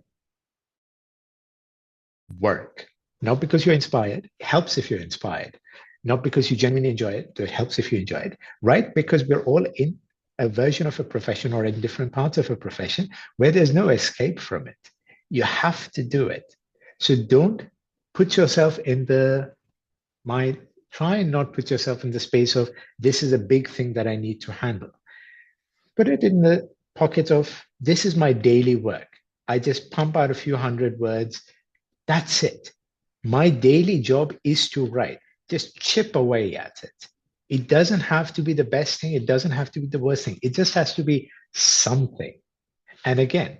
S4: work, not because you're inspired. It helps if you're inspired. Not because you genuinely enjoy it, though it helps if you enjoy it, right? Because we're all in a version of a profession or in different parts of a profession where there's no escape from it. You have to do it. So don't put yourself in the mind, try and not put yourself in the space of, this is a big thing that I need to handle. Put it in the pocket of, this is my daily work. I just pump out a few hundred words. That's it. My daily job is to write. Just chip away at it. It doesn't have to be the best thing. It doesn't have to be the worst thing. It just has to be something. And again,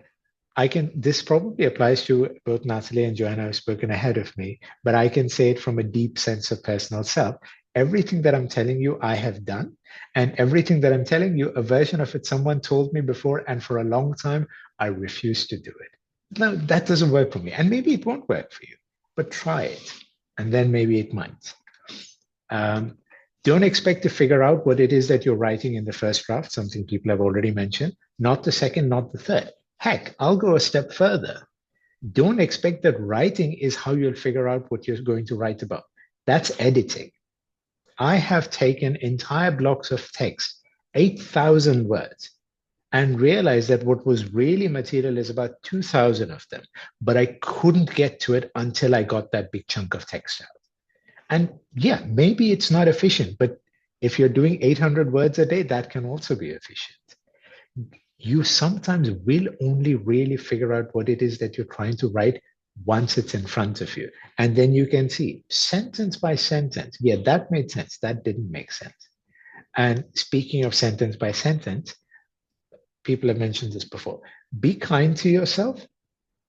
S4: this probably applies to both Natalie and Joanna who've spoken ahead of me, but I can say it from a deep sense of personal self. Everything that I'm telling you, I have done. And everything that I'm telling you, a version of it someone told me before, and for a long time, I refused to do it. No, that doesn't work for me. And maybe it won't work for you, but try it. And then maybe it might. Don't expect to figure out what it is that you're writing in the first draft, something people have already mentioned, not the second, not the third. Heck, I'll go a step further. Don't expect that writing is how you'll figure out what you're going to write about. That's editing. I have taken entire blocks of text, 8,000 words, and realized that what was really material is about 2,000 of them, but I couldn't get to it until I got that big chunk of text out. And yeah, maybe it's not efficient, but if you're doing 800 words a day, that can also be efficient. You sometimes will only really figure out what it is that you're trying to write once it's in front of you. And then you can see sentence by sentence. Yeah, that made sense. That didn't make sense. And speaking of sentence by sentence, people have mentioned this before. Be kind to yourself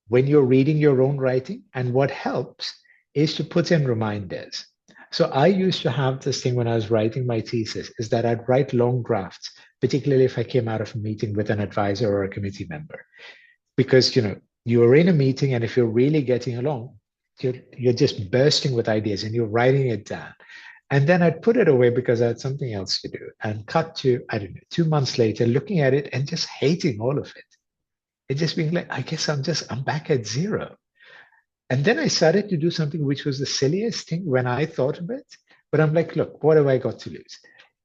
S4: when you're reading your own writing. And what helps is to put in reminders. So I used to have this thing when I was writing my thesis, is that I'd write long drafts, particularly if I came out of a meeting with an advisor or a committee member. Because, you're in a meeting, and if you're really getting along, you're just bursting with ideas and you're writing it down. And then I'd put it away because I had something else to do, and cut to, 2 months later, looking at it and just hating all of it. It just being like, I guess I'm back at zero. And then I started to do something which was the silliest thing when I thought of it. But I'm like, look, what have I got to lose?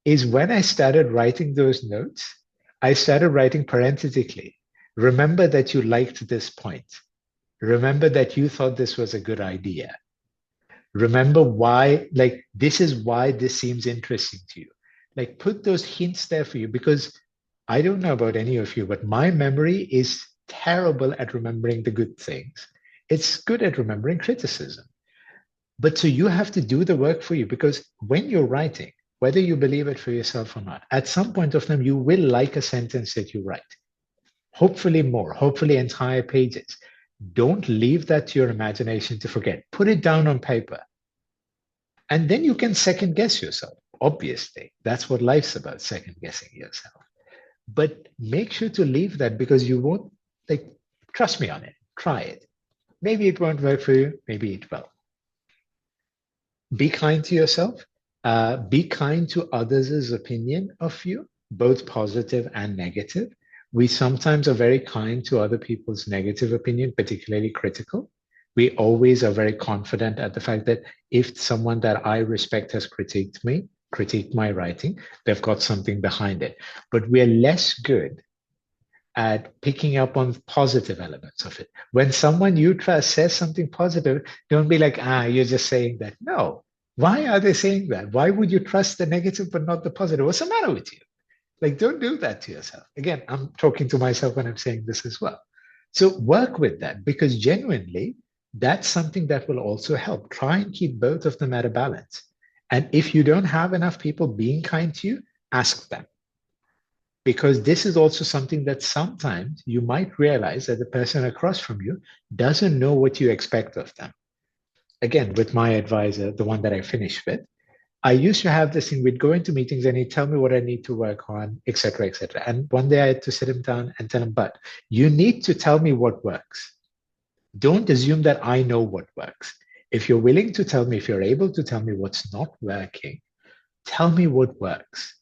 S4: Is when I started writing those notes, I started writing parenthetically. Remember that you liked this point. Remember that you thought this was a good idea. Remember why, like, this is why this seems interesting to you. Like, put those hints there for you, because I don't know about any of you, but my memory is terrible at remembering the good things. It's good at remembering criticism. But so you have to do the work for you, because when you're writing, whether you believe it for yourself or not, at some point of time, you will like a sentence that you write. Hopefully more, hopefully entire pages. Don't leave that to your imagination to forget. Put it down on paper. And then you can second guess yourself. Obviously, that's what life's about, second guessing yourself. But make sure to leave that, because you won't, like, trust me on it. Try it. Maybe it won't work for you. Maybe it will. Be kind to yourself. Be kind to others' opinion of you, both positive and negative. We sometimes are very kind to other people's negative opinion, particularly critical. We always are very confident at the fact that if someone that I respect has critiqued my writing, they've got something behind it. But we're less good at picking up on positive elements of it. When someone you trust says something positive, don't be like, you're just saying that. No. Why are they saying that? Why would you trust the negative but not the positive? What's the matter with you? Like, don't do that to yourself. Again, I'm talking to myself when I'm saying this as well. So work with that, because genuinely, that's something that will also help. Try and keep both of them at a balance. And if you don't have enough people being kind to you, ask them. Because this is also something that sometimes you might realize that the person across from you doesn't know what you expect of them. Again, with my advisor, the one that I finished with, I used to have this thing, we'd go into meetings and he'd tell me what I need to work on, et cetera, et cetera. And one day I had to sit him down and tell him, but you need to tell me what works. Don't assume that I know what works. If you're willing to tell me, if you're able to tell me what's not working, tell me what works.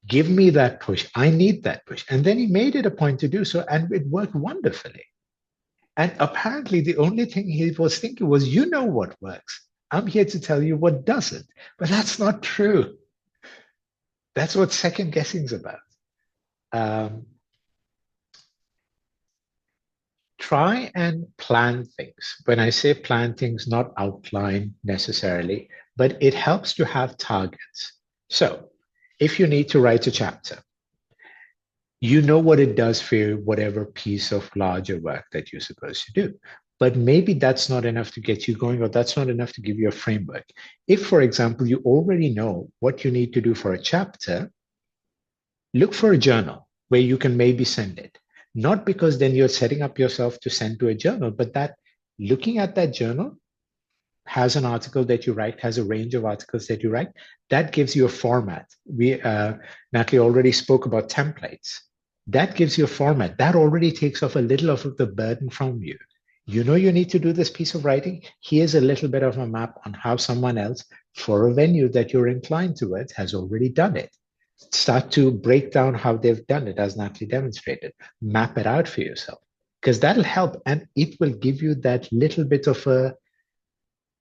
S4: Give me that push. I need that push. And then he made it a point to do so, and it worked wonderfully. And apparently the only thing he was thinking was, you know what works. I'm here to tell you what doesn't. But that's not true. That's what second guessing is about. Try and plan things. When I say plan things, not outline necessarily, but it helps to have targets. So if you need to write a chapter, you know what it does for whatever piece of larger work that you're supposed to do. But maybe that's not enough to get you going, or that's not enough to give you a framework. If, for example, you already know what you need to do for a chapter, look for a journal where you can maybe send it. Not because then you're setting up yourself to send to a journal, but that looking at that journal has an article that you write, has a range of articles that you write, that gives you a format. Natalie already spoke about templates. That gives you a format. That already takes off a little of the burden from you. You know you need to do this piece of writing. Here's a little bit of a map on how someone else, for a venue that you're inclined towards, has already done it. Start to break down how they've done it, as Natalie demonstrated. Map it out for yourself, because that'll help, and it will give you that little bit of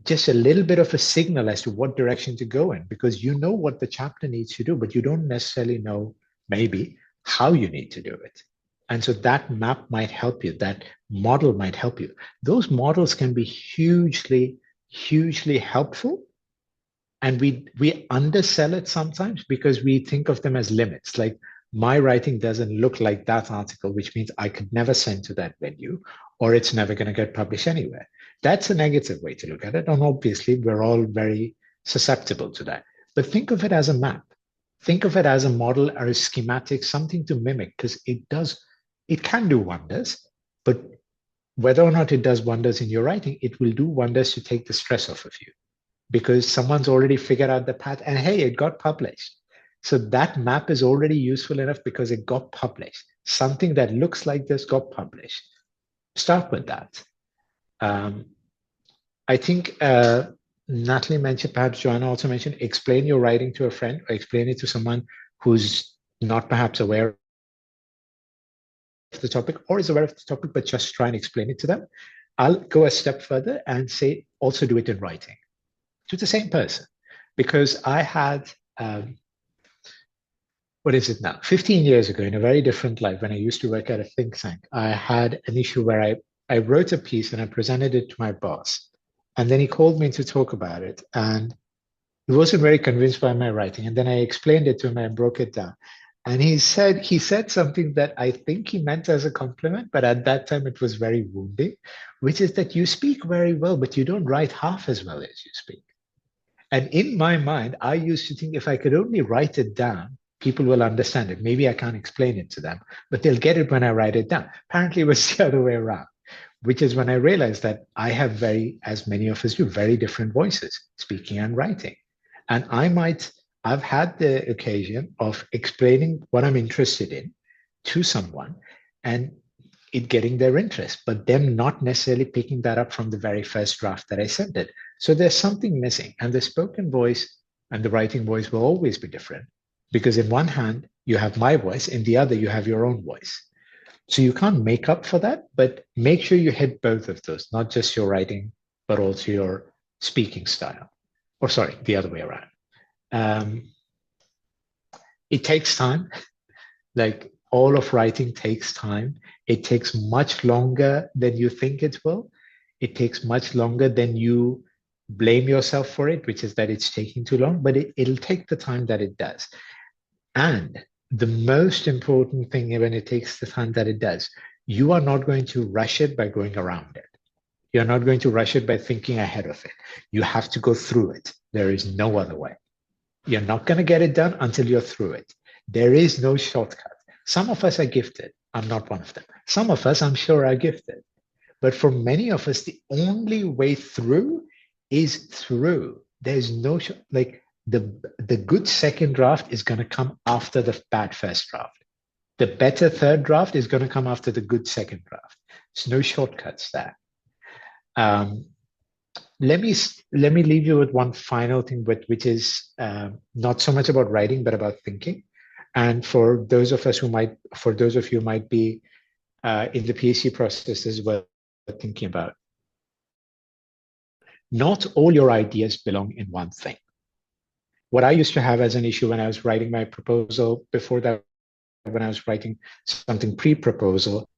S4: just a little bit of a signal as to what direction to go in, because you know what the chapter needs to do, but you don't necessarily know maybe how you need to do it. And so that map might help you. That model might help you. Those models can be hugely, hugely helpful. And we undersell it sometimes because we think of them as limits. Like, my writing doesn't look like that article, which means I could never send to that venue, or it's never going to get published anywhere. That's a negative way to look at it. And obviously, we're all very susceptible to that. But think of it as a map. Think of it as a model or a schematic, something to mimic, because it can do wonders. But whether or not it does wonders in your writing, it will do wonders to take the stress off of you, because someone's already figured out the path, and hey, it got published. So that map is already useful enough because it got published. Something that looks like this got published. Start with that. I think Natalie mentioned, perhaps Joanna also mentioned, explain your writing to a friend, or explain it to someone who's not perhaps aware the topic or is aware of the topic, but just try and explain it to them, I'll go a step further and say, also do it in writing to the same person. Because I had, what is it now? 15 years ago, in a very different life, when I used to work at a think tank, I had an issue where I wrote a piece and I presented it to my boss. And then he called me to talk about it. And he wasn't very convinced by my writing. And then I explained it to him and broke it down. And he said something that I think he meant as a compliment, but at that time it was very wounding, which is that you speak very well, but you don't write half as well as you speak. And in my mind, I used to think if I could only write it down, people will understand it. Maybe I can't explain it to them, but they'll get it when I write it down. Apparently it was the other way around, which is when I realized that I have as many of us do, very different voices, speaking and writing. And I've had the occasion of explaining what I'm interested in to someone and it getting their interest, but them not necessarily picking that up from the very first draft that I sent it. So there's something missing. And the spoken voice and the writing voice will always be different because in one hand, you have my voice, in the other, you have your own voice. So you can't make up for that, but make sure you hit both of those, not just your writing, but also your speaking style. Or sorry, the other way around. It takes time. Like all of writing takes time. It takes much longer than you think it will. It takes much longer than you blame yourself for it, which is that it's taking too long, but it'll take the time that it does. And the most important thing when it takes the time that it does, you are not going to rush it by going around it. You're not going to rush it by thinking ahead of it. You have to go through it. There is no other way. You're not going to get it done until you're through it. There is no shortcut. Some of us are gifted. I'm not one of them. Some of us, I'm sure, are gifted. But for many of us, the only way through is through. There's no, like the good second draft is going to come after the bad first draft. The better third draft is going to come after the good second draft. There's no shortcuts there. Let me leave you with one final thing, which is not so much about writing, but about thinking. And for those of you who might be in the PhD process as well, thinking about, not all your ideas belong in one thing. What I used to have as an issue when I was writing my proposal, before that, when I was writing something pre-proposal,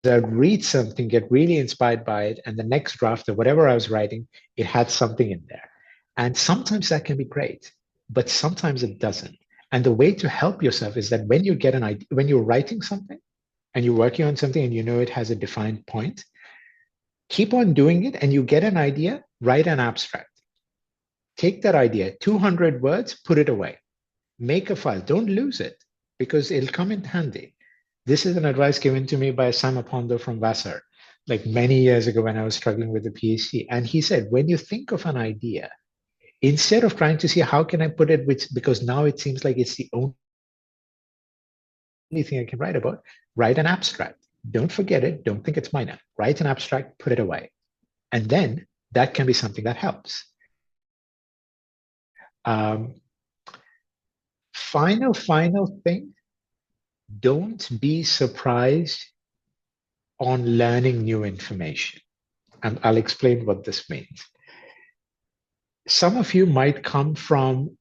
S4: I'd read something, get really inspired by it, and the next draft of whatever I was writing, it had something in there. And sometimes that can be great, but sometimes it doesn't. And the way to help yourself is that when you get an idea, when you're writing something and you're working on something and you know it has a defined point, keep on doing it and you get an idea, write an abstract. Take that idea, 200 words, put it away. Make a file, don't lose it because it'll come in handy. This is an advice given to me by Samarjit from Vassar, like many years ago when I was struggling with the PhD. And he said, when you think of an idea, instead of trying to see how can I put it, because now it seems like it's the only thing I can write about, write an abstract. Don't forget it. Don't think it's minor. Write an abstract, put it away. And then that can be something that helps. Final thing, don't be surprised on learning new information. And I'll explain what this means. Some of you might come from,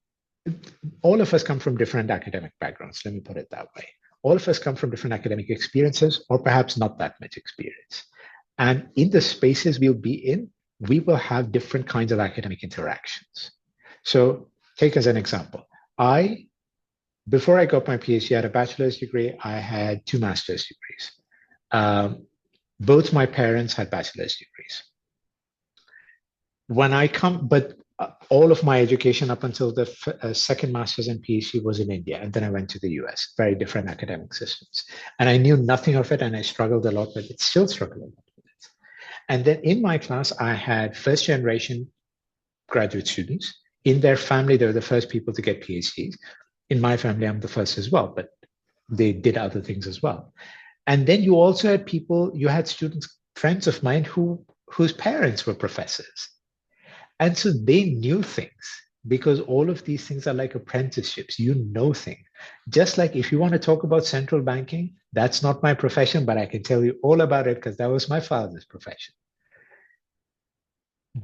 S4: all of us come from different academic backgrounds, let me put it that way. All of us come from different academic experiences, or perhaps not that much experience. And in the spaces we'll be in, we will have different kinds of academic interactions. So take as an example, before I got my PhD, I had a bachelor's degree, I had 2 master's degrees. Both my parents had bachelor's degrees. But all of my education up until the second master's and PhD was in India. And then I went to the US, very different academic systems. And I knew nothing of it and I struggled a lot with it, still struggle a lot with it. And then in my class, I had first generation graduate students. In their family, they were the first people to get PhDs. In my family, I'm the first as well, but they did other things as well. And then you also had you had students, friends of mine whose parents were professors. And so they knew things. because all of these things are like apprenticeships. You know things. Just like if you want to talk about central banking, that's not my profession, but I can tell you all about it because that was my father's profession.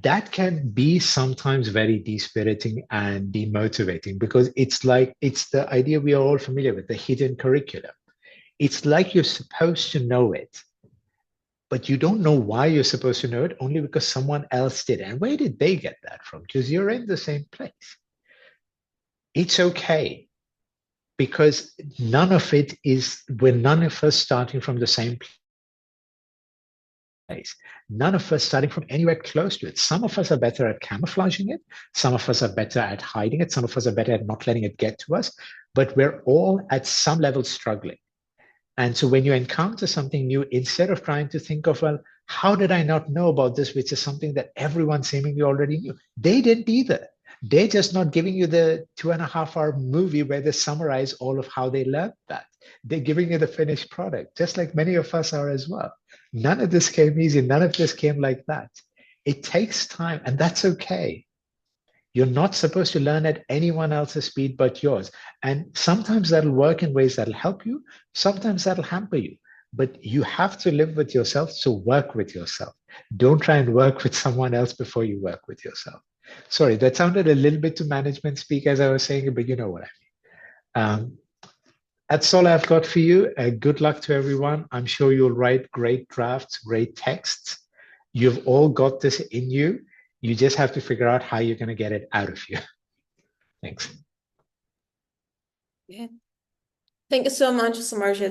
S4: That can be sometimes very dispiriting and demotivating because it's the idea we are all familiar with, the hidden curriculum. It's like you're supposed to know it, but you don't know why you're supposed to know it, only because someone else did. And where did they get that from? Because you're in the same place. It's okay, because we're none of us starting from the same place. None of us starting from anywhere close to it. Some of us are better at camouflaging it. Some of us are better at hiding it. Some of us are better at not letting it get to us. But we're all at some level struggling. And so when you encounter something new, instead of trying to think of, well, how did I not know about this, which is something that everyone seemingly already knew? They didn't either. They're just not giving you the 2.5-hour movie where they summarize all of how they learned that. They're giving you the finished product, just like many of us are as well. None of this came easy. None of this came like that. It takes time, and that's okay. You're not supposed to learn at anyone else's speed but yours. And sometimes that'll work in ways that'll help you. Sometimes that'll hamper you. But you have to live with yourself, so work with yourself. Don't try and work with someone else before you work with yourself. Sorry, that sounded a little bit to management speak as I was saying it, but you know what I mean. That's all I've got for you. Good luck to everyone. I'm sure you'll write great drafts, great texts. You've all got this in you. You just have to figure out how you're going to get it out of you. Thanks.
S1: Yeah. Thank you so much, Samarjit.